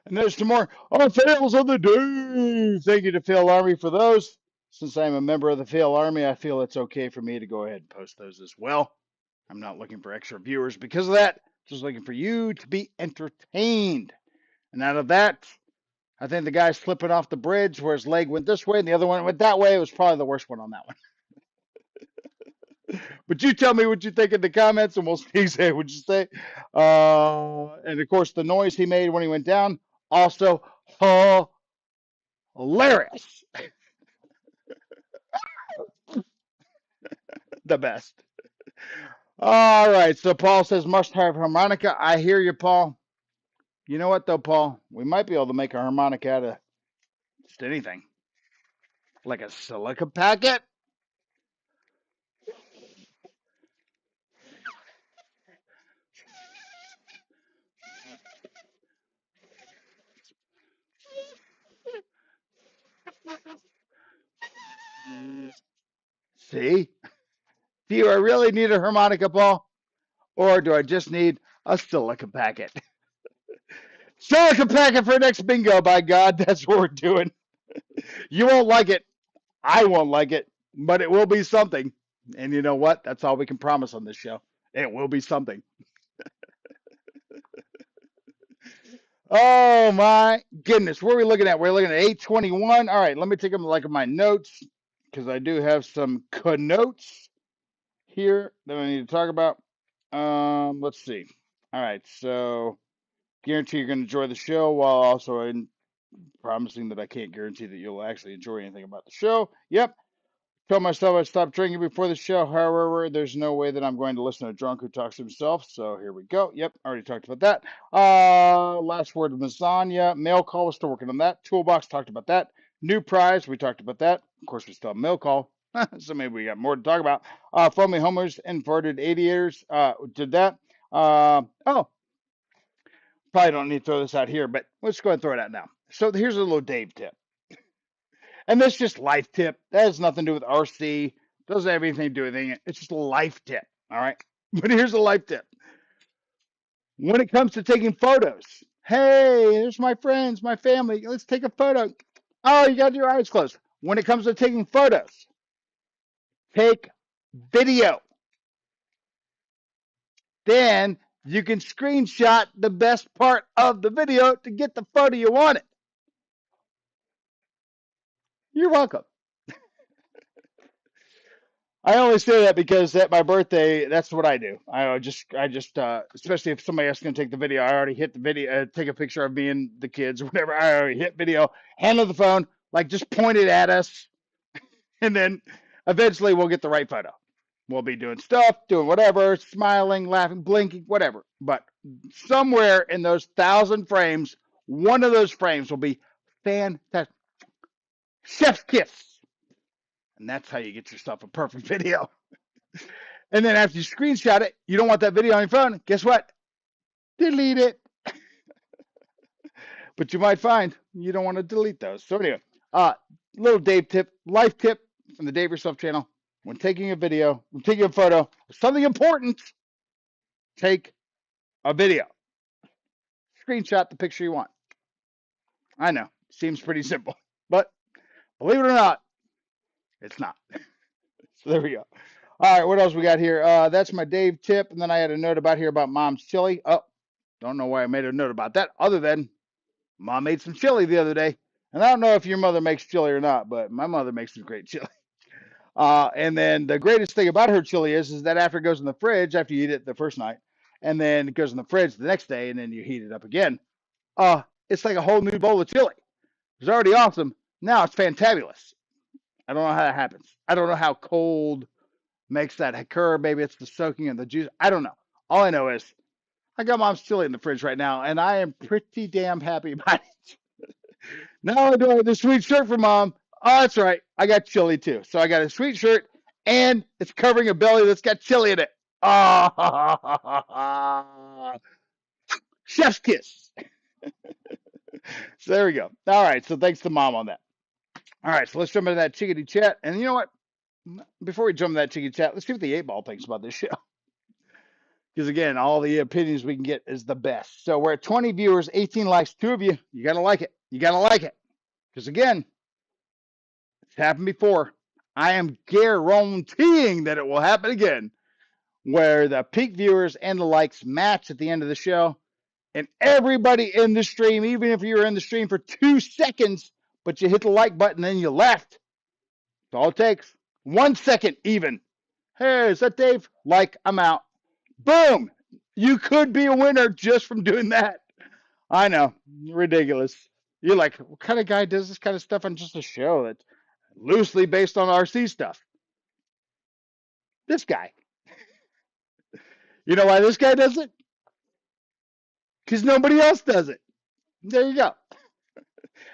And there's some more fails of the day. Thank you to Fail Army for those. Since I'm a member of the Fail Army, I feel it's okay for me to go ahead and post those as well. I'm not looking for extra viewers because of that. Just looking for you to be entertained. And out of that, I think the guy's flipping off the bridge where his leg went this way and the other one went that way. It was probably the worst one on that one. But you tell me what you think in the comments and we'll see what you say. And of course, the noise he made when he went down, also hilarious. The best. All right. So Paul says must have harmonica. I hear you, Paul. You know what though, Paul? We might be able to make a harmonica out of just anything. Like a silica packet. See? Do I really need a harmonica, Paul? Or do I just need I still like a packet. Still like a packet for next bingo, by God. That's what we're doing. You won't like it. I won't like it, but it will be something. And you know what? That's all we can promise on this show. It will be something. Oh my goodness. What are we looking at? We're looking at 821. All right, let me take them like my notes because I do have some notes here that I need to talk about. Let's see. All right, so guarantee you're going to enjoy the show while also promising that I can't guarantee that you'll actually enjoy anything about the show. Yep. Told myself I'd stop drinking before the show. However, there's no way that I'm going to listen to a drunk who talks to himself. So here we go. Yep, already talked about that. Last word of lasagna. Mail call, we're still working on that. Toolbox, talked about that. New prize, we talked about that. Of course, we still have mail call. So maybe we got more to talk about. Foamy homers, inverted aviators, did that. Oh, probably don't need to throw this out here, but let's go ahead and throw it out now. So here's a little Dave tip. And that's just life tip. That has nothing to do with RC. Doesn't have anything to do with anything. It's just a life tip. All right. But here's a life tip. When it comes to taking photos, hey, there's my friends, my family. Let's take a photo. Oh, you got your eyes closed. When it comes to taking photos, take video. Then you can screenshot the best part of the video to get the photo you wanted. You're welcome. I only say that because at my birthday, that's what I do. I just, especially if somebody else is going to take the video, I already hit the video, take a picture of me and the kids or whatever. I already hit video, handle the phone, like just point it at us, and then eventually we'll get the right photo. We'll be doing stuff, doing whatever, smiling, laughing, blinking, whatever. But somewhere in those 1,000 frames, one of those frames will be fantastic. Chef's kiss. And that's how you get yourself a perfect video. And then after you screenshot it, you don't want that video on your phone. Guess what? Delete it. But you might find you don't want to delete those. So anyway, little Dave tip, life tip from the Dave Yourself channel. When taking a video, when taking a photo, something important, take a video. Screenshot the picture you want. I know, seems pretty simple, but believe it or not, it's not. So there we go. All right, what else we got here? That's my Dave tip, and then I had a note about here about Mom's chili. Oh, don't know why I made a note about that, other than Mom made some chili the other day. And I don't know if your mother makes chili or not, but my mother makes some great chili. And then the greatest thing about her chili is that after it goes in the fridge, after you eat it the first night, and then it goes in the fridge the next day, and then you heat it up again, it's like a whole new bowl of chili. It's already awesome. Now it's fantabulous. I don't know how that happens. I don't know how cold makes that occur. Maybe it's the soaking of the juice. I don't know. All I know is I got Mom's chili in the fridge right now, and I am pretty damn happy about it. Not only do I have the sweet shirt for Mom, oh, that's right, I got chili too. So I got a sweet shirt, and it's covering a belly that's got chili in it. Oh, chef's kiss. So there we go. All right, so thanks to Mom on that. All right, so let's jump into that chickadee chat. And you know what? Before we jump into that chickadee chat, let's see what the 8 Ball thinks about this show. Because again, all the opinions we can get is the best. So we're at 20 viewers, 18 likes, 2 of you. You got to like it. You got to like it. Because again, it's happened before. I am guaranteeing that it will happen again, where the peak viewers and the likes match at the end of the show. And everybody in the stream, even if you were in the stream for 2 seconds, but you hit the like button and you left, that's all it takes. 1 second even. Hey, is that Dave? Like, I'm out. Boom! You could be a winner just from doing that. I know. Ridiculous. You're like, what kind of guy does this kind of stuff on just a show that's loosely based on RC stuff? This guy. You know why this guy does it? Because nobody else does it. There you go.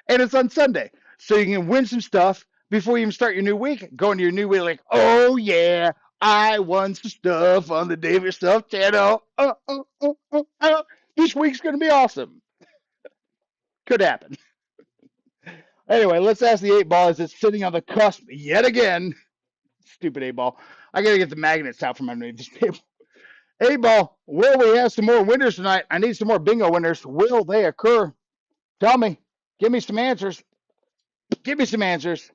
And it's on Sunday. So you can win some stuff before you even start your new week. Go into your new week like, oh yeah, I won some stuff on the Dave Yourself channel. This week's going to be awesome. Could happen. Anyway, let's ask the 8 Ball as it's sitting on the cusp yet again. Stupid 8 Ball. I got to get the magnets out from underneath this table. A-ball, will we have some more winners tonight? I need some more bingo winners. Will they occur? Tell me. Give me some answers. Give me some answers.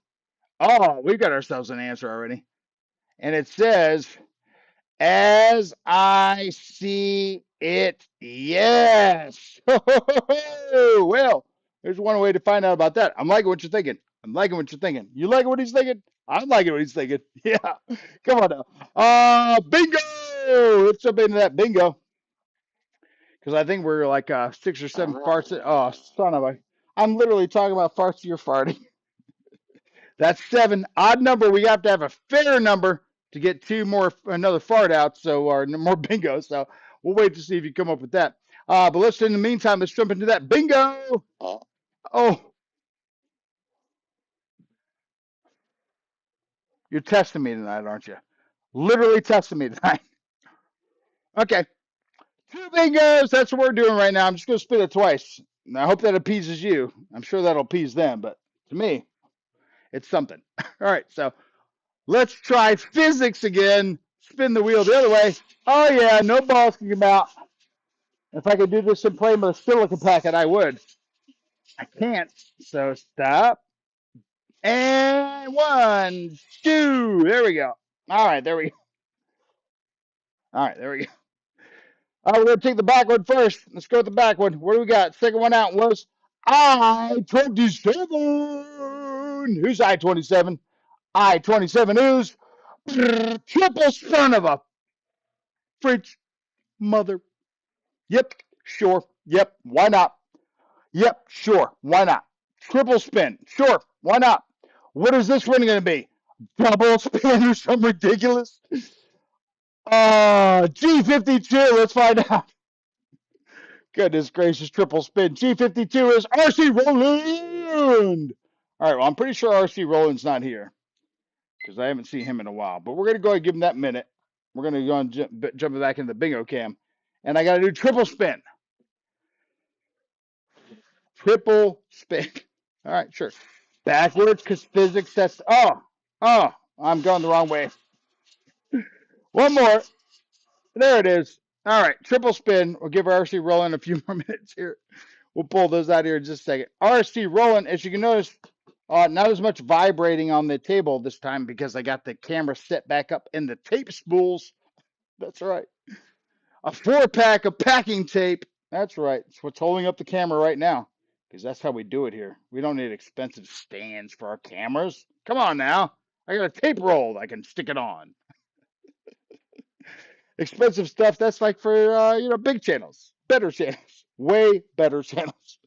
Oh, we got ourselves an answer already. And it says, as I see it, yes. Well, there's one way to find out about that. I'm liking what you're thinking. I'm liking what you're thinking. You liking what he's thinking? I'm liking what he's thinking. Yeah. Come on now. Bingo. Let's jump into that bingo. Because I think we're like 6 or 7 farts. Oh, son of a. I'm literally talking about farts you're farting. That's 7. Odd number. We have to have a fair number to get another fart out, so or more bingo. So we'll wait to see if you come up with that. But in the meantime, let's jump into that bingo. Oh, you're testing me tonight, aren't you? Literally testing me tonight. Okay, 2 bingos. That's what we're doing right now. I'm just gonna spit it twice. And I hope that appeases you. I'm sure that'll appease them, but to me, it's something. All right, so let's try physics again. Spin the wheel the other way. Oh yeah, no balls can come out. If I could do this and play with a silica packet, I would. I can't. So stop. And 1, 2. There we go. All right, there we go. All right, there we go. All right, we're going to take the back one first. Let's go with the back one. What do we got? Second one out was I-27. Who's I-27? I-27 is triple son of a French mother. Yep, sure. Yep, why not? Yep, sure. Why not? Triple spin. Sure. Why not? What is this one going to be? Double spin or something ridiculous? G52. Let's find out. Goodness gracious, triple spin. G52 is RC Roland. All right, well, I'm pretty sure RC Roland's not here because I haven't seen him in a while. But we're going to go ahead and give him that minute. We're going to go and jump back into the bingo cam. And I got to do triple spin. Triple spin. All right, sure. Backwards because physics, that's, I'm going the wrong way. One more. There it is. All right, triple spin. We'll give RC Roland a few more minutes here. We'll pull those out here in just a second. RC Roland, as you can notice, not as much vibrating on the table this time because I got the camera set back up in the tape spools. That's right. A 4-pack of packing tape. That's right. It's what's holding up the camera right now because that's how we do it here. We don't need expensive stands for our cameras. Come on now. I got a tape roll I can stick it on. Expensive stuff, that's like for, big channels, better channels, way better channels.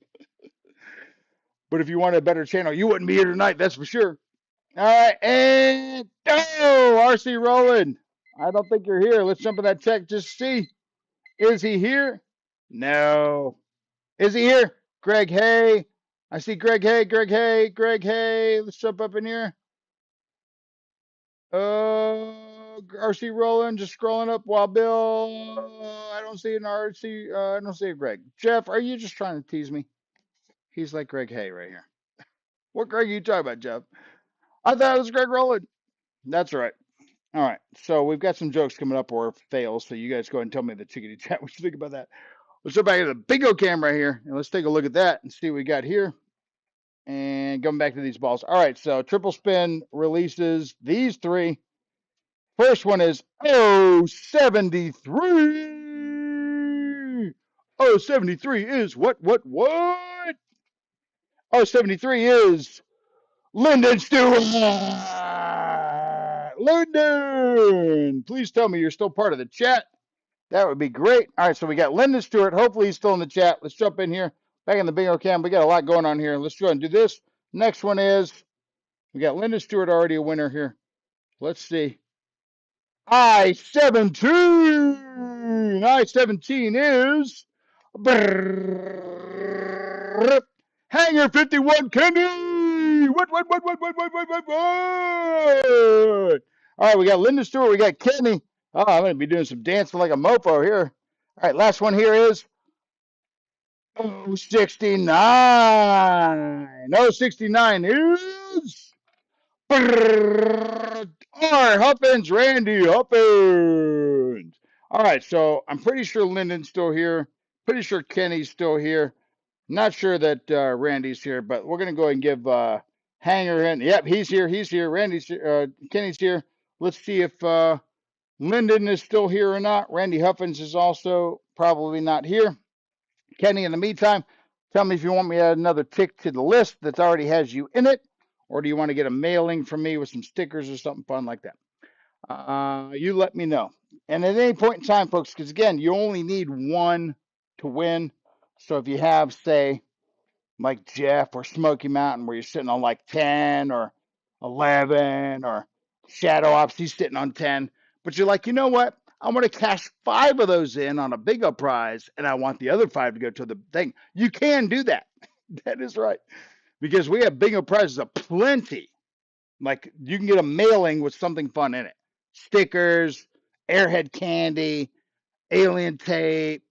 But if you wanted a better channel, you wouldn't be here tonight, that's for sure. All right, and RC Roland. I don't think you're here. Let's jump in that check just to see. Is he here? No. Is he here? Greg Hay. I see Greg Hay, Greg Hay, Greg Hay. Let's jump up in here. RC Roland, just scrolling up. Wild Bill. I don't see an RC. I don't see a Greg. Jeff, are you just trying to tease me? He's like Greg Hay right here. What Greg are you talking about, Jeff? I thought it was Greg Roland. That's right. All right. So we've got some jokes coming up or fails. So you guys go ahead and tell me in the chickadee chat what you think about that. Let's go back to the bingo camera here and let's take a look at that and see what we got here. And going back to these balls. All right. So triple spin releases these 3. First one is 073. 073 is what? 073 is Lyndon Stewart. Lyndon, please tell me you're still part of the chat. That would be great. All right, so we got Lyndon Stewart. Hopefully he's still in the chat. Let's jump in here. Back in the bingo cam. We got a lot going on here. Let's go ahead and do this. Next one is, we got Lyndon Stewart already a winner here. Let's see. I-17. I-17 is Hanger 51 Kenny. What? All right, we got Linda Stewart. We got Kenny. Oh, I'm going to be doing some dancing like a mofo here. All right, last one here is 069. 069 is R. Huffins, Randy Huffins. All right, so I'm pretty sure Lyndon's still here. Pretty sure Kenny's still here. Not sure that Randy's here, but we're gonna go ahead and give Hanger in. Yep, he's here. He's here. Kenny's here. Let's see if Lyndon is still here or not. Randy Huffins is also probably not here. Kenny, in the meantime, tell me if you want me to add another tick to the list that already has you in it, or do you want to get a mailing from me with some stickers or something fun like that? You let me know. And at any point in time, folks, because again, you only need one to win. So if you have, say, like Jeff or Smoky Mountain, where you're sitting on like 10 or 11, or Shadow Ops, he's sitting on 10, but you're like, you know what? I want to cash 5 of those in on a bingo prize, and I want the other 5 to go to the thing. You can do that. That is right. Because we have bingo prizes aplenty. Like you can get a mailing with something fun in it. Stickers, airhead candy, alien tape,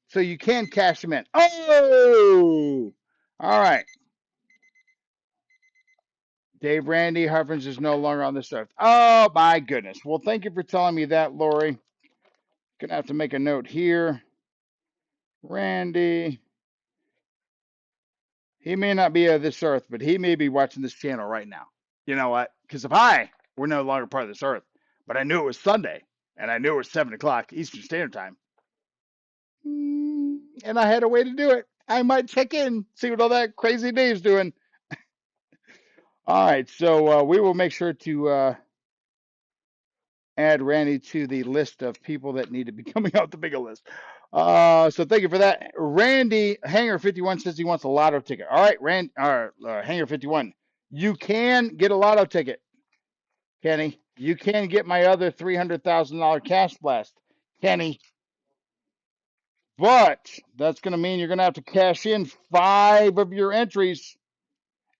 So you can cash them in. Oh! All right. Dave Randy Huffins is no longer on this earth. Oh my goodness. Well, thank you for telling me that, Lori. Gonna have to make a note here. Randy. He may not be of this earth, but he may be watching this channel right now. You know what? Because if I were no longer part of this earth, but I knew it was Sunday, and I knew it was 7 o'clock Eastern Standard Time, and I had a way to do it, I might check in, see what all that crazy Dave's doing. All right, so we will make sure to add Randy to the list of people that need to be coming out the bigger list. So thank you for that. Randy Hanger 51 says he wants a lotto ticket. All right, Hanger 51, you can get a lotto ticket, Kenny. You can get my other $300,000 cash blast, Kenny. But that's going to mean you're going to have to cash in 5 of your entries,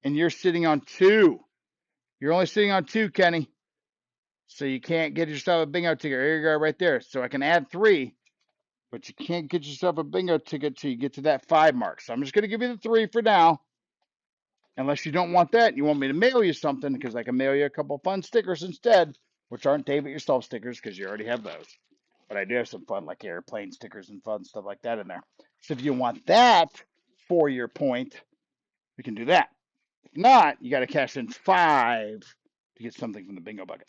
and you're sitting on 2. You're only sitting on 2, Kenny. So you can't get yourself a bingo ticket. Here you go, right there. So I can add 3, but you can't get yourself a bingo ticket till you get to that 5 mark. So I'm just going to give you the 3 for now, unless you don't want that and you want me to mail you something, because I can mail you a couple fun stickers instead, which aren't Dave It Yourself stickers because you already have those. But I do have some fun, like airplane stickers and fun stuff like that in there. So if you want that for your point, we can do that. If not, you got to cash in 5 to get something from the bingo bucket.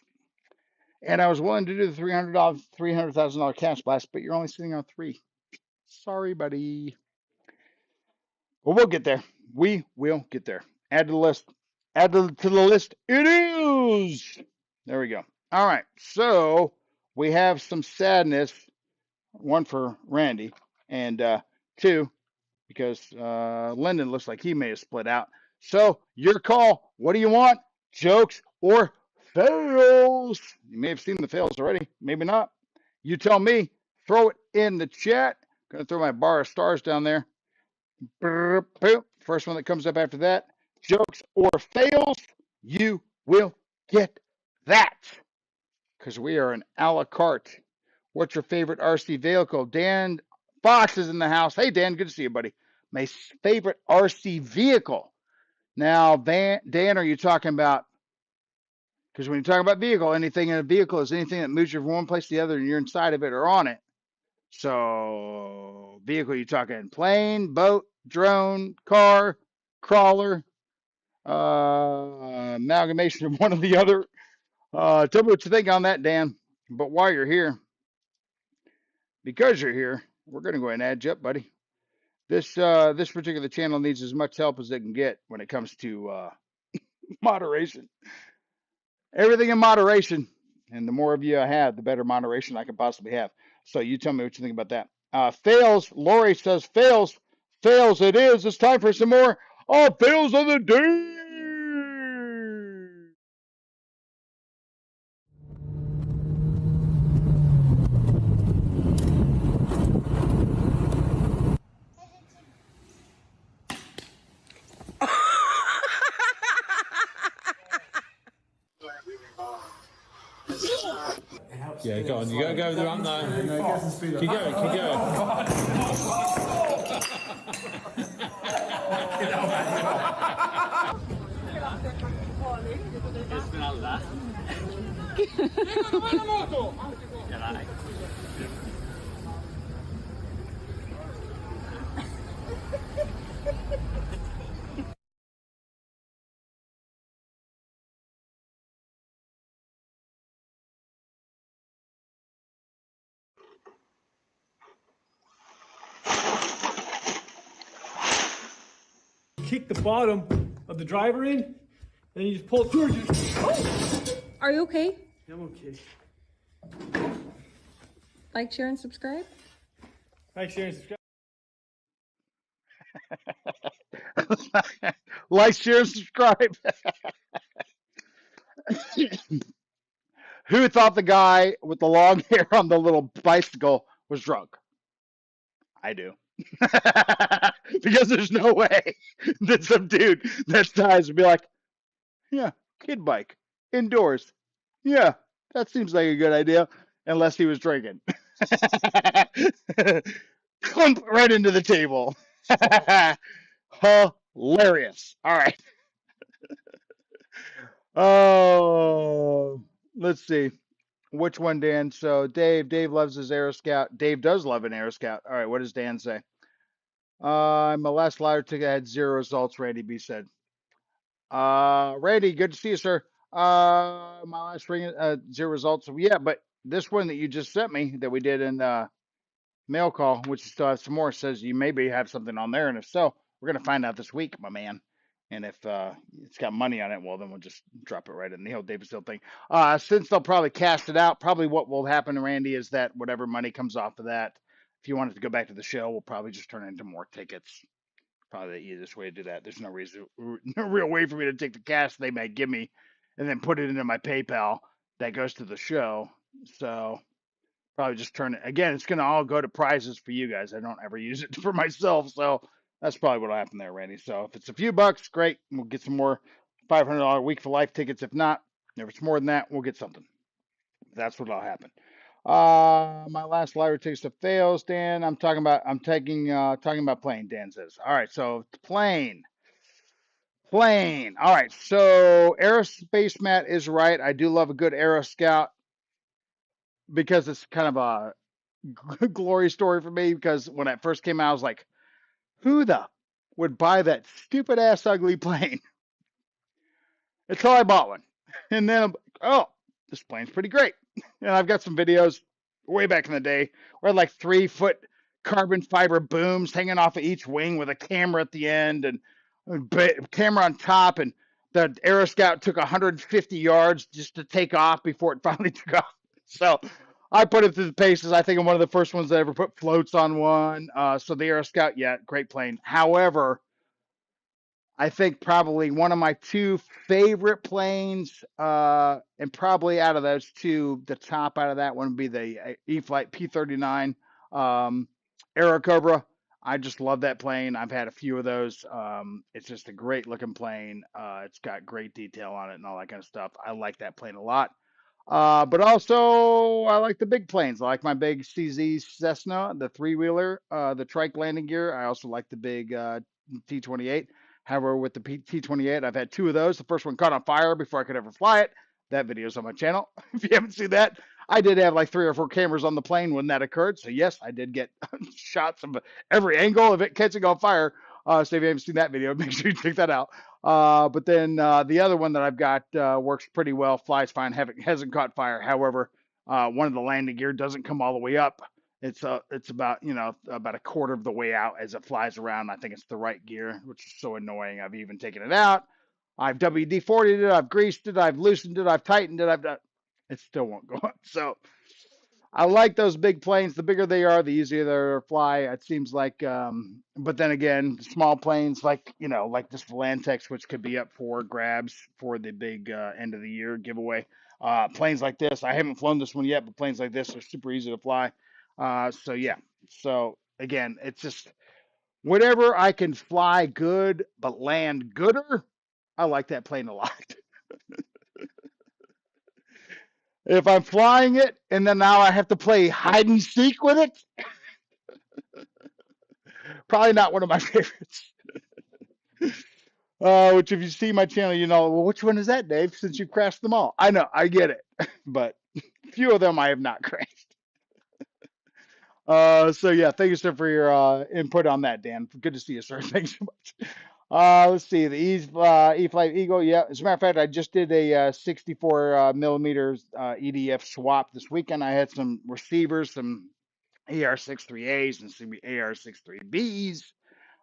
And I was willing to do the $300,000 cash blast, but you're only sitting on 3. Sorry, buddy. Well, we'll get there. We will get there. Add to the list. Add to the list. It is. There we go. All right. So we have some sadness. 1 for Randy, and 2 because Lyndon looks like he may have split out. So your call. What do you want? Jokes or fails? You may have seen the fails already. Maybe not. You tell me. Throw it in the chat. Gonna throw my bar of stars down there. First one that comes up after that. Jokes or fails? You will get that. Because we are an a la carte. What's your favorite RC vehicle? Dan Fox is in the house. Hey, Dan, good to see you, buddy. My favorite RC vehicle. Now, Dan, are you talking about, because when you talk about vehicle, anything in a vehicle is anything that moves you from one place to the other and you're inside of it or on it. So, vehicle, you talking plane, boat, drone, car, crawler, amalgamation of one or the other. Tell me what you think on that, Dan. But while you're here, because you're here, we're going to go ahead and add you up, buddy. This particular channel needs as much help as it can get when it comes to moderation. Everything in moderation, and the more of you I have, the better moderation I can possibly have. So you tell me what you think about that. Fails. Lori says fails. Fails. It is. It's time for some more. Fails of the day. Yeah, go on. You gotta go the ramp now. Keep going, keep going. Vengono, va la moto! kick the bottom of the driver in, and you just pull it towards you. Are you okay? I'm okay. Like, share, and subscribe? Like, share, and subscribe. Like, share, and subscribe. Who thought the guy with the long hair on the little bicycle was drunk? I do. Because there's no way that some dude that size would be like, yeah, kid bike, indoors. Yeah, that seems like a good idea, unless he was drinking. Clump right into the table. Hilarious. All right. Oh, let's see. Which one, Dan? So Dave loves his Aero Scout. Dave does love an Aero Scout. All right, what does Dan say? My last ladder ticket had 0 results, Randy B said. Randy, good to see you, sir. My last ring, 0 results. Yeah, but this one that you just sent me that we did in mail call, which you still have some more, says you maybe have something on there, and if so, we're gonna find out this week, my man. And if it's got money on it, well, then we'll just drop it right in the whole Davis Hill thing. Since they'll probably cast it out, probably what will happen, Randy, is that whatever money comes off of that, if you want it to go back to the show, we'll probably just turn it into more tickets. Probably the easiest way to do that. There's no reason, no real way for me to take the cash they might give me and then put it into my PayPal that goes to the show. So probably just turn it again. It's gonna all go to prizes for you guys. I don't ever use it for myself, so that's probably what'll happen there, Randy. So if it's a few bucks, great. We'll get some more $500 week for life tickets. If not, if it's more than that, we'll get something. That's what'll happen. My last lottery tickets to fails, Dan. Talking about plane, Dan says. All right, so plane. Plane. All right, so Aerospace Matt is right. I do love a good Aero Scout because it's kind of a glory story for me because when it first came out, I was like, who the would buy that stupid ass ugly plane? Until I bought one. And then, oh, this plane's pretty great. And I've got some videos way back in the day where I had like 3-foot carbon fiber booms hanging off of each wing with a camera at the end and camera on top. And the Aeroscout took 150 yards just to take off before it finally took off. So I put it through the paces. I think I'm one of the first ones that ever put floats on one. So the Aeroscout, yeah, great plane. However, I think probably one of my 2 favorite planes, and probably out of those 2, the top out of that one would be the E-flite P-39 Aero Cobra. I just love that plane. I've had a few of those. It's just a great looking plane. It's got great detail on it and all that kind of stuff. I like that plane a lot. But also, I like the big planes. I like my big CZ Cessna, the 3-wheeler, the trike landing gear. I also like the big T-28. However, with the T-28, I've had 2 of those. The first one caught on fire before I could ever fly it. That video's on my channel. If you haven't seen that, I did have like 3 or 4 cameras on the plane when that occurred. So yes, I did get shots of every angle of it catching on fire. So if you haven't seen that video, make sure you check that out. But then the other one that I've got works pretty well, flies fine, hasn't caught fire. However, one of the landing gear doesn't come all the way up. It's about about a quarter of the way out as it flies around. I think it's the right gear, which is so annoying. I've even taken it out. I've WD-40'd it. I've greased it. I've loosened it. I've tightened it. I've done. It still won't go up. So I like those big planes. The bigger they are, the easier they to fly. It seems like. But then again, small planes like like this Volantex, which could be up for grabs for the big end of the year giveaway. Planes like this, I haven't flown this one yet, but planes like this are super easy to fly. So yeah. So again, it's just whatever I can fly good but land gooder. I like that plane a lot. If I'm flying it and then now I have to play hide and seek with it, probably not one of my favorites. Which if you see my channel, well, which one is that, Dave? Since you crashed them all. I know, I get it. But few of them I have not crashed. So yeah, thank you, sir, for your input on that, Dan. Good to see you, sir. Thanks so much. Let's see, the E-flite Eagle. Yeah, as a matter of fact, I just did a 64 millimeters EDF swap this weekend. I had some receivers, some AR-63As and some AR-63Bs.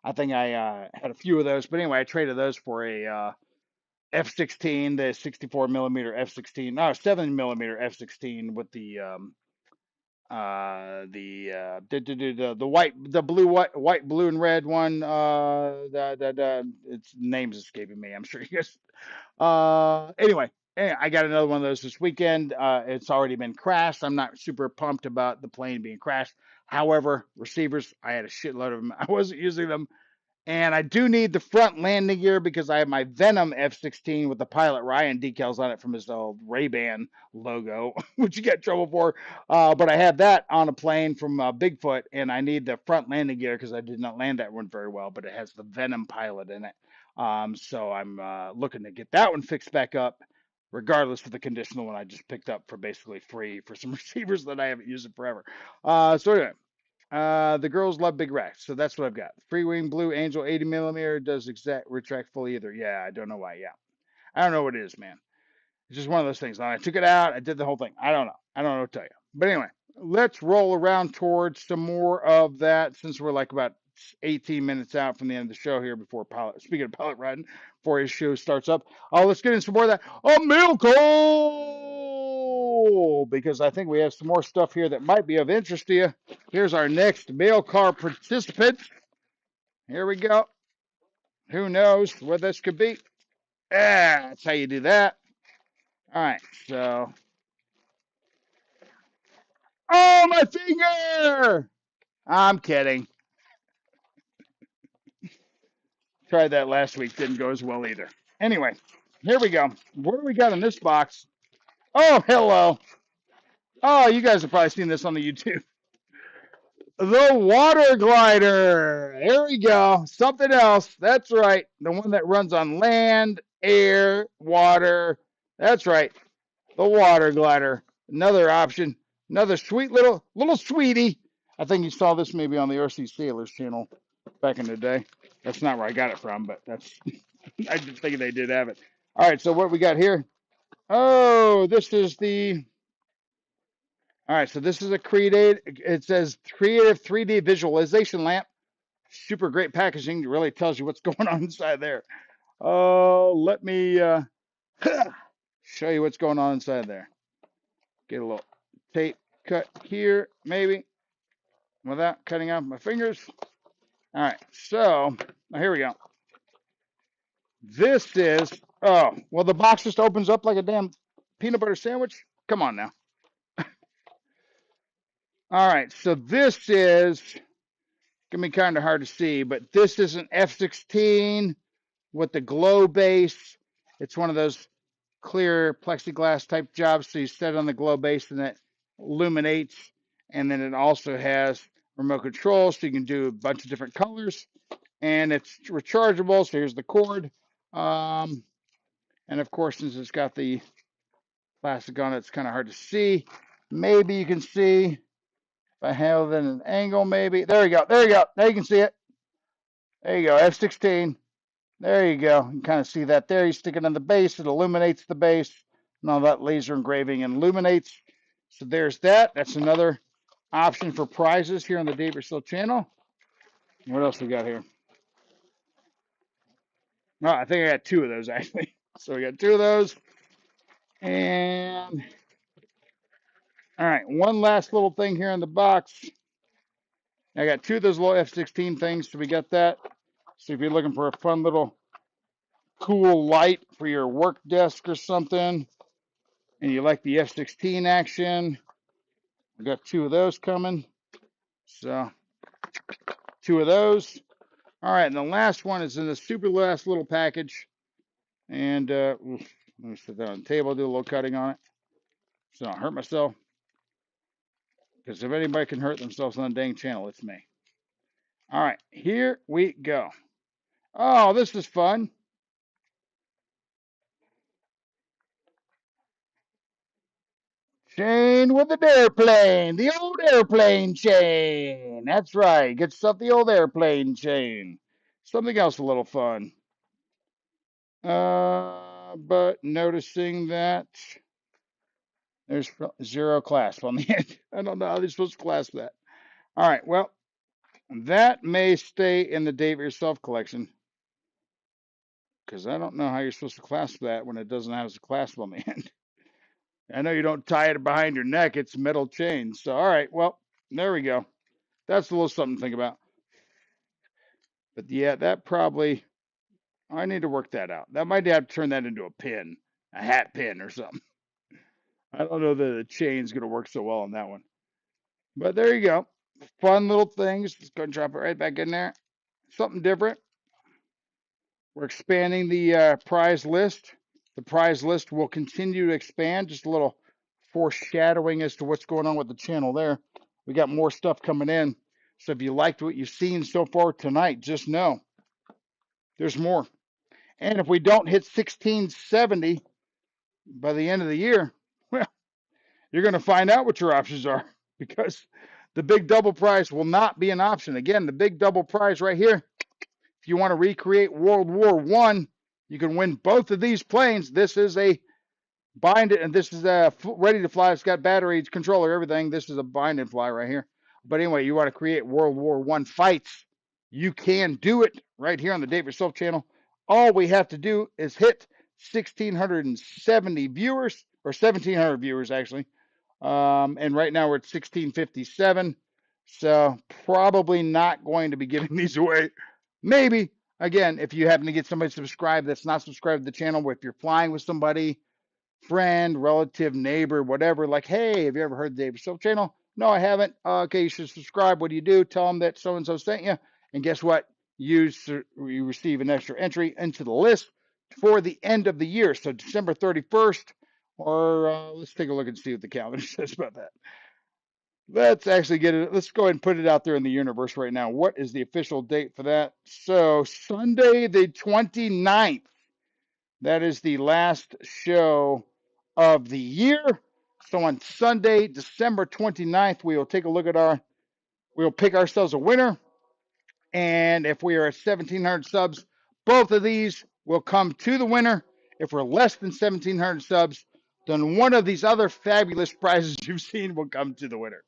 I think I had a few of those, but anyway, I traded those for a F-16, the 64 millimeter F-16, no, 7 millimeter F-16 with the blue, white, blue, and red one. Its name's escaping me. I'm sure you guys. Anyway, I got another one of those this weekend. It's already been crashed. I'm not super pumped about the plane being crashed. However, receivers, I had a shitload of them. I wasn't using them. And I do need the front landing gear because I have my Venom F-16 with the Pilot Ryan decals on it from his old Ray-Ban logo, which you get trouble for. But I have that on a plane from Bigfoot, and I need the front landing gear because I did not land that one very well, but it has the Venom pilot in it. So I'm looking to get that one fixed back up, regardless of the conditional one I just picked up for basically free for some receivers that I haven't used in forever. So anyway. The girls love big racks, so that's what I've got. Free Wing Blue Angel 80 millimeter does exact retract fully either. Yeah, I don't know why. Yeah, I don't know what it is, man. It's just one of those things. I took it out. I did the whole thing. I don't know. I don't know what to tell you. But anyway, let's roll around towards some more of that since we're like about 18 minutes out from the end of the show here before Pilot. Speaking of Pilot riding, before his show starts up. Oh, let's get in some more of that. A milk hole! Because I think we have some more stuff here that might be of interest to you. Here's our next mail car participant. Here we go. Who knows what this could be? That's how you do that. All right, so. Oh, my finger! I'm kidding. Tried that last week. Didn't go as well either. Anyway, here we go. What do we got in this box? Oh, hello. Oh, you guys have probably seen this on the YouTube. The water glider. There we go. Something else. That's right. The one that runs on land, air, water. That's right. The water glider. Another option. Another sweet little sweetie. I think you saw this maybe on the RC Sailors channel back in the day. That's not where I got it from, but that's I just think they did have it. All right, so what we got here? Oh, this is the. All right, so this is a creative. It says creative 3D visualization lamp. Super great packaging. It really tells you what's going on inside there. Oh, let me show you what's going on inside there. Get a little tape cut here, maybe, without cutting off my fingers. All right, so here we go. This is, oh, well, the box just opens up like a damn peanut butter sandwich. Come on now. All right, so this is gonna be kind of hard to see, but this is an F-16 with the glow base. It's one of those clear plexiglass type jobs. So you set it on the glow base and it illuminates. And then it also has remote control, so you can do a bunch of different colors. And it's rechargeable. So here's the cord. And of course, since it's got the plastic on it, it's kind of hard to see. Maybe you can see if I have it in an angle, maybe. There you go. There you go. There you can see it. There you go. F-16. There you go. You can kind of see that there. You stick it on the base. It illuminates the base. And all that laser engraving illuminates. So there's that. That's another option for prizes here on the Dave Still channel. What else we got here? Oh, I think I got two of those actually. So we got two of those. And all right, one last little thing here in the box. I got two of those little F-16 things. So we got that. So if you're looking for a fun little cool light for your work desk or something, and you like the F-16 action, we got two of those coming. So two of those. All right, and the last one is in the super last little package. And let me sit that on the table, do a little cutting on it, so I don't hurt myself. Because if anybody can hurt themselves on the dang channel, it's me. All right, here we go. Oh, this is fun. Chain with an airplane, the old airplane chain. That's right, get stuff the old airplane chain. Something else a little fun. But noticing that there's zero clasp on the end. I don't know how they're supposed to clasp that. All right, well, That may stay in the Dave It Yourself collection because I don't know how you're supposed to clasp that when it doesn't have a clasp on the end. I know you don't tie it behind your neck. It's metal chains. So, all right. Well, there we go. That's a little something to think about. But yeah, that probably, I need to work that out. That might have to turn that into a pin, a hat pin or something. I don't know that the chain's going to work so well on that one. But there you go. Fun little things. Just go and drop it right back in there. Something different. We're expanding the prize list. The prize list will continue to expand. Just a little foreshadowing as to what's going on with the channel there. We got more stuff coming in. So if you liked what you've seen so far tonight, just know there's more. And if we don't hit 1670 by the end of the year, well, you're going to find out what your options are because the big double prize will not be an option. Again, the big double prize right here. If you want to recreate World War I, you can win both of these planes. This is a bind it, and this is a ready to fly. It's got batteries, controller, everything. This is a bind and fly right here. But anyway, you want to create World War I fights, you can do it right here on the Dave It Yourself channel. All we have to do is hit 1,670 viewers, or 1,700 viewers actually. And right now we're at 1,657. So probably not going to be giving these away. Maybe, again, if you happen to get somebody subscribed that's not subscribed to the channel, if you're flying with somebody, friend, relative, neighbor, whatever, like, hey, have you ever heard the Dave It Yourself channel? No, I haven't. Okay, you should subscribe. What do? Tell them that so-and-so sent you. And guess what? You receive an extra entry into the list for the end of the year. So December 31st, or let's take a look and see what the calendar says about that. Let's actually get it. Let's go ahead and put it out there in the universe right now. What is the official date for that? So Sunday the 29th. That is the last show of the year. So on Sunday, December 29th, we will take a look at we'll pick ourselves a winner. And if we are at 1,700 subs, both of these will come to the winner. If we're less than 1,700 subs, then one of these other fabulous prizes you've seen will come to the winner.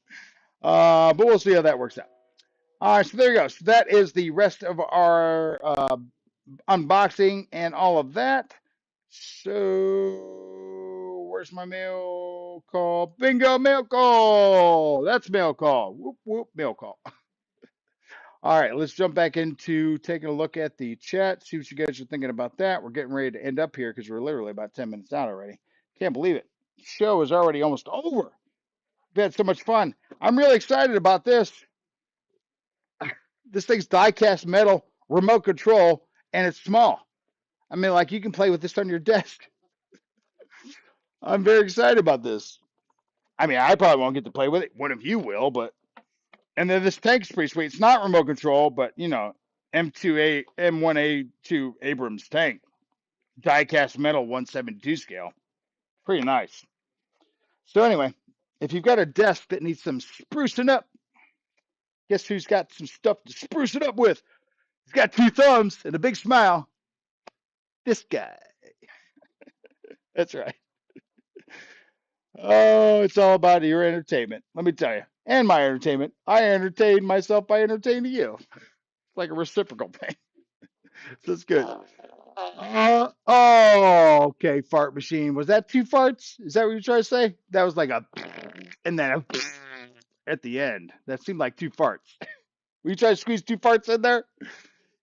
But we'll see how that works out. All right, so there you go. So that is the rest of our unboxing and all of that. So where's my mail call? Bingo, mail call. That's mail call. Whoop, whoop, mail call. All right, let's jump back into taking a look at the chat, see what you guys are thinking about that. We're getting ready to end up here because we're literally about 10 minutes out already. Can't believe it. The show is already almost over. We've had so much fun. I'm really excited about this. This thing's die-cast metal, remote control, and it's small. I mean, like, you can play with this on your desk. I'm very excited about this. I mean, I probably won't get to play with it. One of you will, but. And then this tank's pretty sweet. It's not remote control, but, you know, M1A2 Abrams tank. Die-cast metal 172 scale. Pretty nice. So anyway, if you've got a desk that needs some sprucing up, guess who's got some stuff to spruce it up with? He's got two thumbs and a big smile. This guy. That's right. Oh, it's all about your entertainment. Let me tell you. And my entertainment. I entertain myself by entertaining you. It's like a reciprocal thing. So it's good. Oh, okay, fart machine. Was that two farts? Is that what you're trying to say? That was like a and then a at the end. That seemed like two farts. Were you trying to squeeze two farts in there?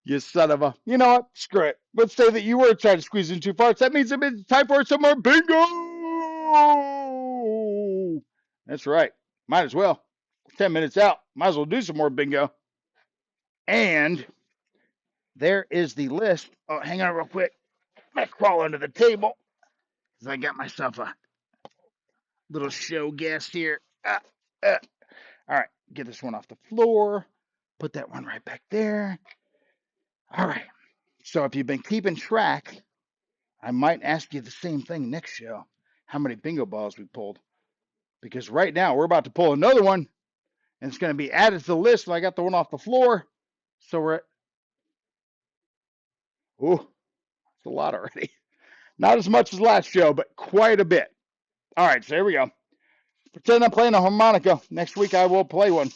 You son of a. You know what? Screw it. Let's say that you were trying to squeeze in two farts. That means it's time for some more bingo. That's right. Might as well. 10 minutes out. Might as well do some more bingo. And there is the list. Oh, hang on real quick. I'm going to crawl under the table because I got myself a little show guest here. All right. Get this one off the floor. Put that one right back there. All right. So if you've been keeping track, I might ask you the same thing next show. How many bingo balls we pulled. Because right now we're about to pull another one. And it's going to be added to the list. And I got the one off the floor. So we're at. Ooh, it's a lot already. Not as much as last show, but quite a bit. All right, so here we go. Pretend I'm playing a harmonica. Next week I will play one.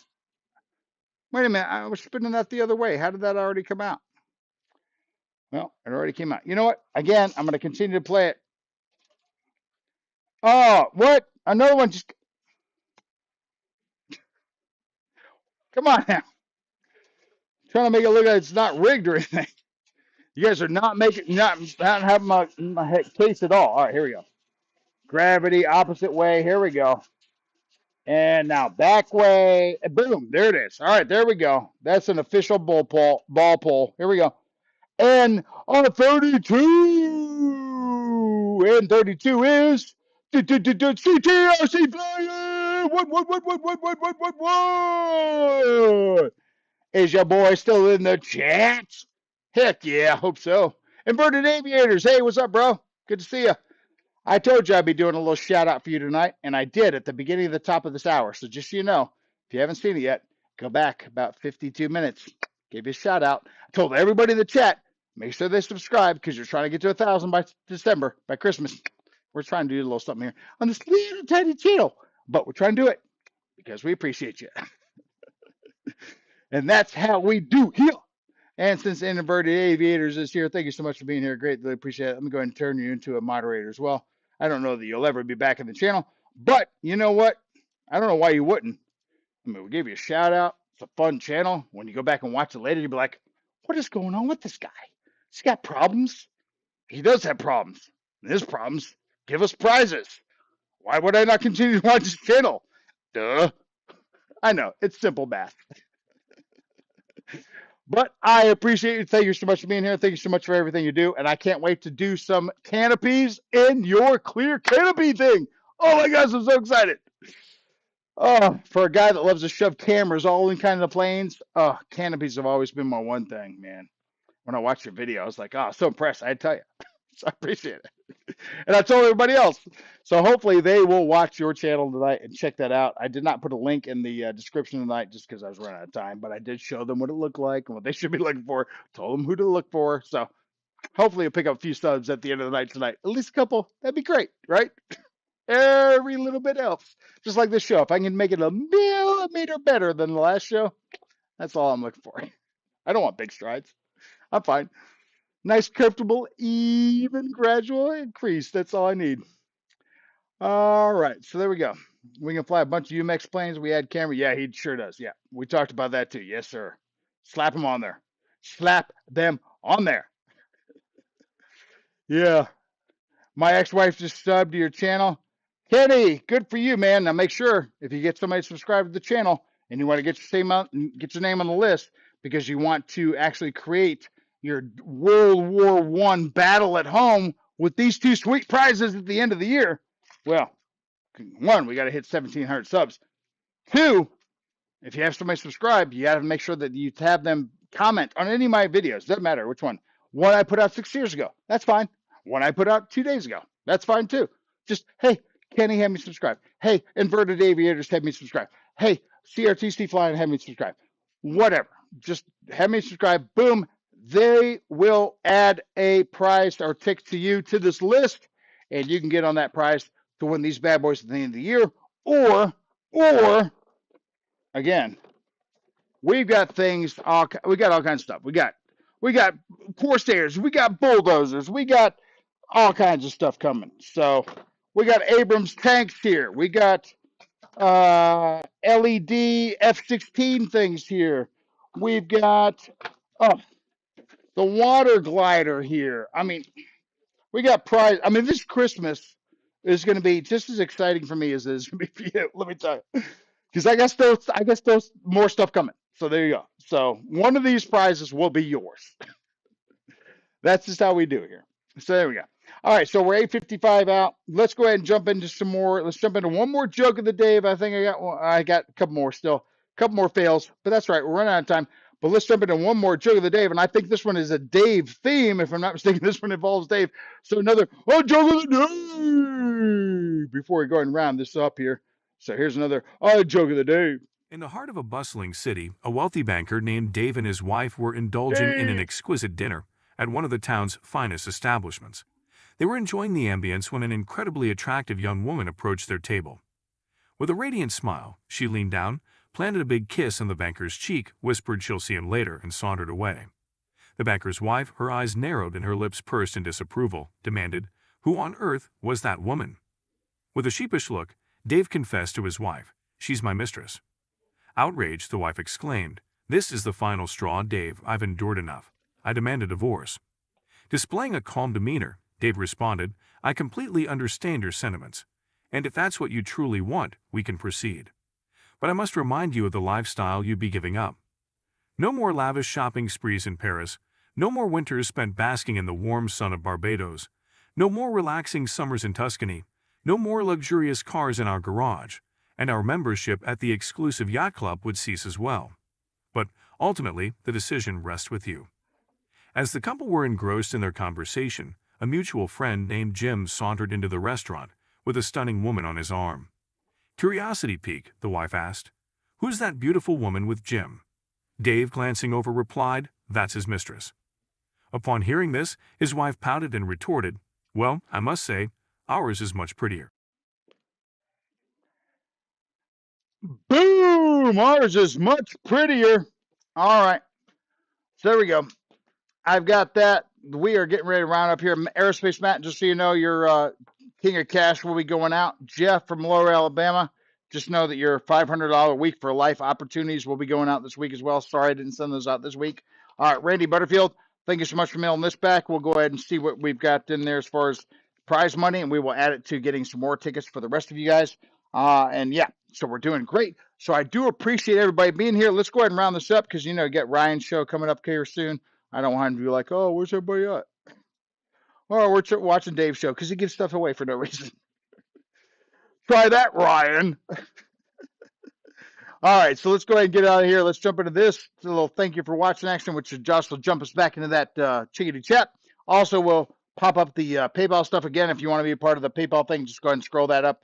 Wait a minute, I was spinning that the other way. How did that already come out? Well, it already came out. You know what? Again, I'm going to continue to play it. Oh, what? Another one just... Come on now. Trying to make it look like it's not rigged or anything. You guys are not having my case at all. All right, here we go. Gravity, opposite way. Here we go. And now back way. Boom. There it is. All right, there we go. That's an official ball pull. Here we go. And on a 32. And 32 is CTRC flying. What? Is your boy still in the chat? Heck yeah, I hope so. Inverted Aviators. Hey, what's up, bro? Good to see you. I told you I'd be doing a little shout out for you tonight, and I did at the beginning of the top of this hour. So just so you know, if you haven't seen it yet, go back about 52 minutes. Gave you a shout out. I told everybody in the chat, make sure they subscribe because you're trying to get to 1,000 by December, by Christmas. We're trying to do a little something here on this little tiny channel, but we're trying to do it because we appreciate you. And that's how we do here. And since Inverted Aviators is here, thank you so much for being here. Greatly appreciate it. Let me go ahead and turn you into a moderator as well. I don't know that you'll ever be back in the channel, but you know what? I don't know why you wouldn't. I mean, we gave you a shout out. It's a fun channel. When you go back and watch it later, you'll be like, what is going on with this guy? He's got problems. He does have problems. And his problems give us prizes. Why would I not continue to watch his channel? Duh. I know. It's simple math. But I appreciate you. Thank you so much for being here. Thank you so much for everything you do. And I can't wait to do some canopies in your clear canopy thing. Oh my gosh, I'm so excited. Oh, for a guy that loves to shove cameras all in kind of the planes, canopies have always been my one thing, man. When I watched your video, I was like, oh, so impressed. I had to tell you. So I appreciate it. And I told everybody else. So hopefully they will watch your channel tonight and check that out. I did not put a link in the description tonight just because I was running out of time, but I did show them what it looked like and what they should be looking for. Told them who to look for. So hopefully you'll pick up a few subs at the end of the night tonight. At least a couple. That'd be great, right? Every little bit helps. Just like this show. If I can make it a millimeter better than the last show, that's all I'm looking for. I don't want big strides. I'm fine. Nice, comfortable, even gradual increase. That's all I need. All right, so there we go. We can fly a bunch of UMX planes. We had camera. Yeah, he sure does. Yeah, we talked about that too. Yes, sir. Slap them on there. Slap them on there. Yeah. My ex-wife just subbed to your channel. Kenny, good for you, man. Now make sure if you get somebody to subscribe to the channel and you want to get your name on the list because you want to actually create your World War I battle at home with these two sweet prizes at the end of the year. Well, one, we got to hit 1,700 subs. Two, if you have somebody subscribe, you got to make sure that you have them comment on any of my videos. Doesn't matter which one. One I put out 6 years ago. That's fine. One I put out 2 days ago. That's fine too. Just, hey, Kenny, have me subscribe. Hey, Inverted Aviators, have me subscribe. Hey, CRTC Flying, have me subscribe. Whatever. Just have me subscribe. Boom. They will add a prize or tick to you to this list, and you can get on that prize to win these bad boys at the end of the year. Or again, we've got things. We got all kinds of stuff. We got Corsairs. We got bulldozers. We got all kinds of stuff coming. So we got Abrams tanks here. We got LED F-16 things here. We've got the water glider here. I mean, we got prize. I mean, this Christmas is going to be just as exciting for me as it is going to be for you. Let me tell you, because I guess there's more stuff coming. So there you go. So one of these prizes will be yours. That's just how we do it here. So there we go. All right, so we're 8:55 out. Let's go ahead and jump into some more. Let's jump into one more joke of the day. If I think I got a couple more still, a couple more fails, but that's right. We're running out of time. But let's jump into one more joke of the day, and I think this one is a Dave theme. If I'm not mistaken, this one involves Dave. So another joke of the day before we go and round this up here. So here's another joke of the day. In the heart of a bustling city, a wealthy banker named Dave and his wife were indulging in an exquisite dinner at one of the town's finest establishments. They were enjoying the ambience when an incredibly attractive young woman approached their table. With a radiant smile, she leaned down, planted a big kiss on the banker's cheek, whispered she'll see him later, and sauntered away. The banker's wife, her eyes narrowed and her lips pursed in disapproval, demanded, "Who on earth was that woman?" With a sheepish look, Dave confessed to his wife, "She's my mistress." Outraged, the wife exclaimed, "This is the final straw, Dave. I've endured enough. I demand a divorce." Displaying a calm demeanor, Dave responded, "I completely understand your sentiments, and if that's what you truly want, we can proceed. But I must remind you of the lifestyle you'd be giving up. No more lavish shopping sprees in Paris, no more winters spent basking in the warm sun of Barbados, no more relaxing summers in Tuscany, no more luxurious cars in our garage, and our membership at the exclusive yacht club would cease as well. But ultimately, the decision rests with you." As the couple were engrossed in their conversation, a mutual friend named Jim sauntered into the restaurant with a stunning woman on his arm. Curiosity piqued, the wife asked, "Who's that beautiful woman with Jim?" Dave, glancing over, replied, "That's his mistress." Upon hearing this, his wife pouted and retorted, "Well, I must say, ours is much prettier." Boom! Ours is much prettier. All right. So there we go. I've got that. We are getting ready to round up here. Aerospace Matt, just so you know, your King of Cash will be going out. Jeff from Lower Alabama, just know that your $500 a week for life opportunities will be going out this week as well. Sorry I didn't send those out this week. All right, Randy Butterfield, thank you so much for mailing this back. We'll go ahead and see what we've got in there as far as prize money, and we will add it to getting some more tickets for the rest of you guys. And yeah, so we're doing great. So I do appreciate everybody being here. Let's go ahead and round this up because, you know, get Ryan's show coming up here soon. I don't want him to be like, "Oh, where's everybody at?" Oh, we're watching Dave's show because he gives stuff away for no reason. Try that, Ryan. All right, so let's go ahead and get out of here. Let's jump into this. A little thank you for watching action, which Josh will jump us back into that chickadee chat. Also, we'll pop up the PayPal stuff again. If you want to be a part of the PayPal thing, just go ahead and scroll that up.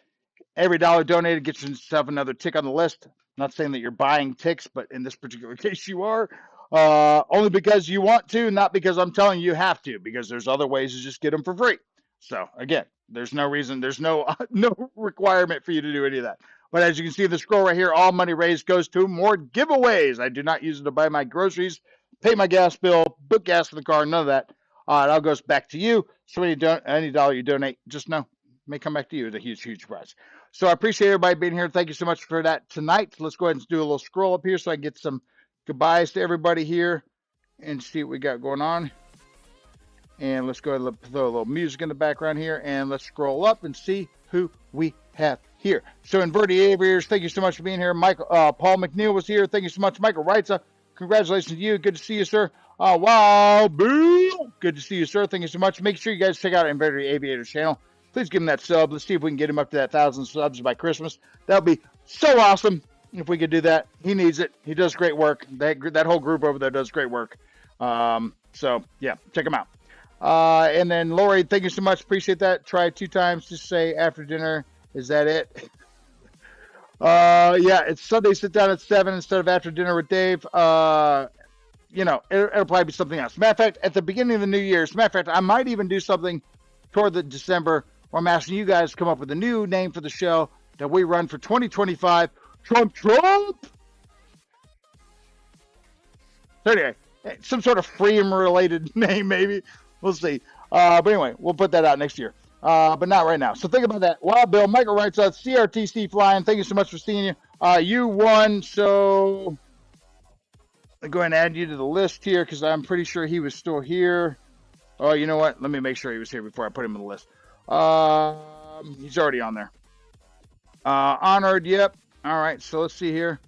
Every dollar donated gets yourself another tick on the list. I'm not saying that you're buying ticks, but in this particular case, you are. Only because you want to, not because I'm telling you have to, because there's other ways to just get them for free. So again, there's no reason, there's no requirement for you to do any of that. But as you can see in the scroll right here, all money raised goes to more giveaways. I do not use it to buy my groceries, pay my gas bill, book gas in the car, none of that. It all goes back to you. So any dollar you donate, just know, may come back to you as a huge, huge prize. So I appreciate everybody being here. Thank you so much for that tonight. Let's go ahead and do a little scroll up here so I can get some goodbyes to everybody here and see what we got going on. And let's go ahead and throw a little music in the background here, and let's scroll up and see who we have here. So Inverted Aviators, thank you so much for being here. Paul McNeil was here. Thank you so much. Michael Reitza, congratulations to you. Good to see you, sir. Wow, boo. Good to see you, sir. Thank you so much. Make sure you guys check out Inverted Aviators channel. Please give him that sub. Let's see if we can get him up to that 1,000 subs by Christmas. That would be so awesome if we could do that. He needs it. He does great work. That whole group over there does great work. So, yeah, check him out. And then, Lori, thank you so much. Appreciate that. Try it 2 times. Just say after dinner. Is that it? Yeah, it's Sunday. Sit down at 7 instead of after dinner with Dave. You know, it'll probably be something else. Matter of fact, at the beginning of the new year, as a matter of fact, I might even do something toward the December where I'm asking you guys to come up with a new name for the show that we run for 2025. Trump. So anyway, some sort of freedom-related name, maybe. We'll see. But anyway, we'll put that out next year. But not right now. So think about that. Wild Bill, Michael Wrights out, CRTC Flying. Thank you so much for seeing you. You won, so I'm going to add you to the list here because I'm pretty sure he was still here. Oh, you know what? Let me make sure he was here before I put him on the list. He's already on there. Honored, yep. All right, so let's see here.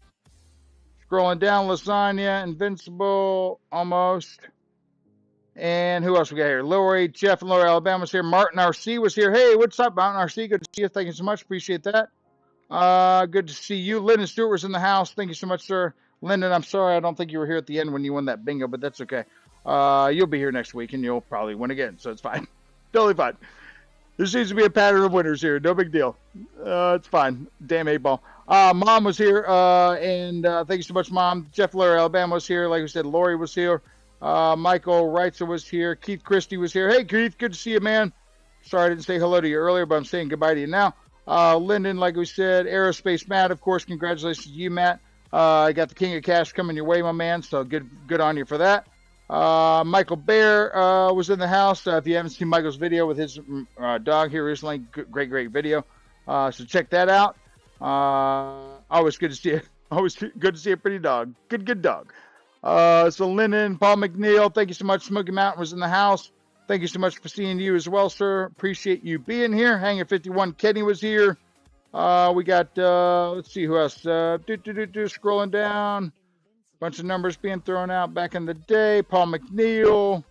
Scrolling down, Lasagna, Invincible, almost. And who else we got here? Lori, Jeff, and Lower Alabama was here. Martin RC was here. Hey, what's up, Martin RC? Good to see you. Thank you so much. Appreciate that. Good to see you. Lyndon Stewart was in the house. Thank you so much, sir. Lyndon, I'm sorry. I don't think you were here at the end when you won that bingo, but that's okay. You'll be here next week, and you'll probably win again, so it's fine. Totally fine. There seems to be a pattern of winners here. No big deal. It's fine. Damn 8-ball. Mom was here, and thank you so much, Mom. Jeff Lower Alabama was here. Like we said, Lori was here. Michael Reitzer was here. Keith Christie was here. Hey, Keith, good to see you, man. Sorry I didn't say hello to you earlier, but I'm saying goodbye to you now. Lyndon, like we said. Aerospace Matt, of course. Congratulations to you, Matt. I got the King of Cash coming your way, my man. So good on you for that. Michael Bear was in the house. If you haven't seen Michael's video with his dog here recently, great video. So check that out. Always good to see it. Always good to see a pretty dog. Good dog. So Lennon, Paul McNeil, thank you so much. Smoky Mountain was in the house. Thank you so much for seeing you as well, sir. Appreciate you being here. Hangar 51, Kenny was here. We got, let's see who else. Scrolling down. Bunch of numbers being thrown out back in the day. Paul McNeil,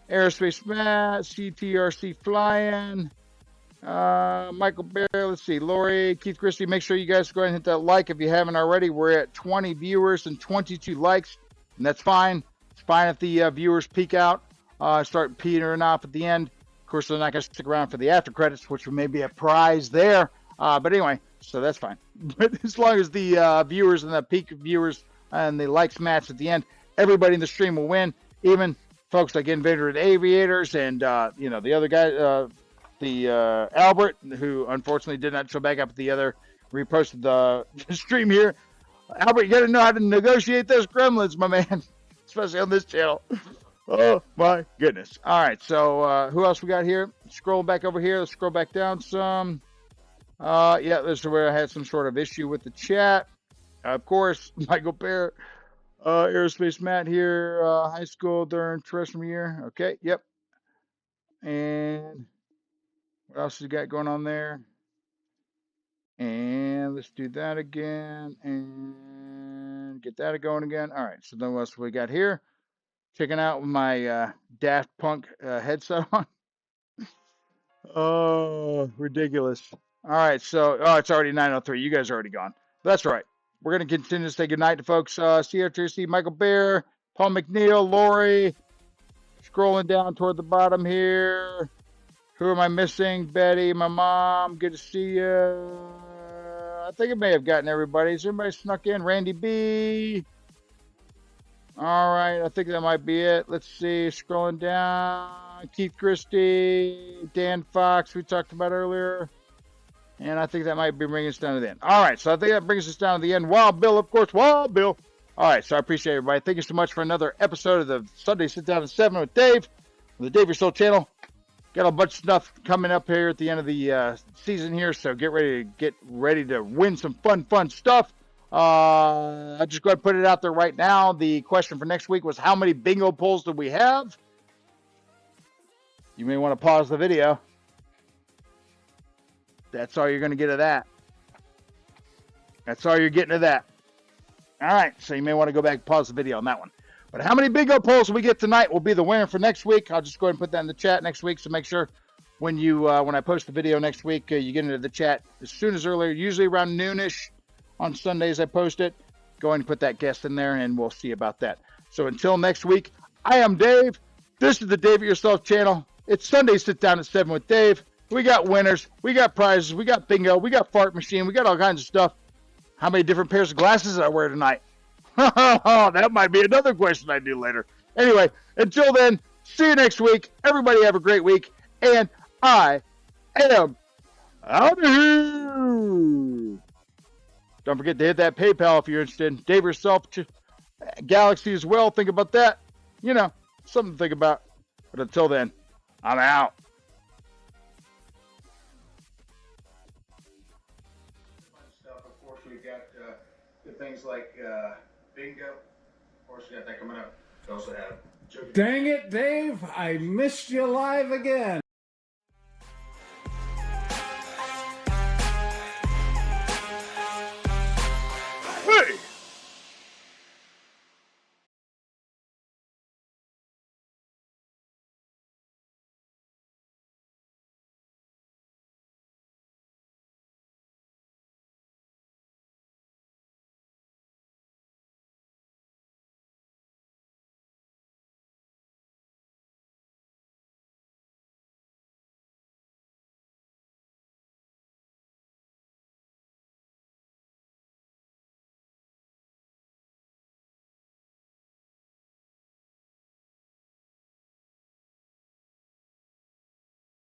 Aerospace Matt, CTRC Flying, Michael Bear, let's see, Lori, Keith Christie. Make sure you guys go ahead and hit that like if you haven't already. We're at 20 viewers and 22 likes, and that's fine. It's fine if the viewers peak out, start petering off at the end. Of course, they're not going to stick around for the after credits, which may be a prize there. But anyway, so that's fine. But as long as the viewers and the peak viewers and the likes match at the end, everybody in the stream will win. Even folks like Inveterate Aviators and the other guy, Albert, who unfortunately did not show back up at the other, reposted the stream here. Albert, you got to know how to negotiate those gremlins, my man, especially on this channel. Oh my goodness. All right, so who else we got here? Scroll back over here. Let's scroll back down some. Yeah, this is where I had some sort of issue with the chat. Of course, Michael Bear, Aerospace Matt here, high school during freshman year. Okay, yep. And what else you got going on there? And let's do that again and get that going again. All right, so then what else we got here? Checking out my Daft Punk headset on. Oh, ridiculous. All right, so, it's already 9:03. You guys are already gone. That's right. We're going to continue to say goodnight to folks. CRTC, Michael Bear, Paul McNeil, Lori. Scrolling down toward the bottom here. Who am I missing? Betty, my mom. Good to see you. I think it may have gotten everybody. Has everybody snuck in? Randy B. All right, I think that might be it. Let's see. Scrolling down. Keith Christie, Dan Fox, we talked about earlier. And I think that might be bringing us down to the end. All right, so I think that brings us down to the end. Wild Bill, of course. Wild Bill. All right, so I appreciate everybody. Thank you so much for another episode of the Sunday Sit Down at 7 with Dave, on the Dave Your Soul channel. Got a bunch of stuff coming up here at the end of the season here, so get ready to win some fun stuff. I'll just go ahead and put it out there right now. The question for next week was, how many bingo pulls do we have? You may want to pause the video. That's all you're going to get of that. That's all you're getting of that. All right, so you may want to go back and pause the video on that one. But how many bingo polls we get tonight will be the winner for next week. I'll just go ahead and put that in the chat next week. So make sure when I post the video next week, you get into the chat as soon as earlier, usually around noonish on Sundays I post it. Go ahead and put that guest in there, and we'll see about that. So until next week, I am Dave. This is the Dave It Yourself channel. It's Sunday Sit Down at 7 with Dave. We got winners. We got prizes. We got bingo. We got fart machine. We got all kinds of stuff. How many different pairs of glasses did I wear tonight? That might be another question I do later. Anyway, until then, see you next week. Everybody have a great week. And I am out of here. Don't forget to hit that PayPal if you're interested. Dave Yourself Galaxy as well. Think about that. Something to think about. But until then, I'm out. Of course, we've got things like bingo. Of course, we got that coming up. We also have. Dang it, Dave! I missed you live again.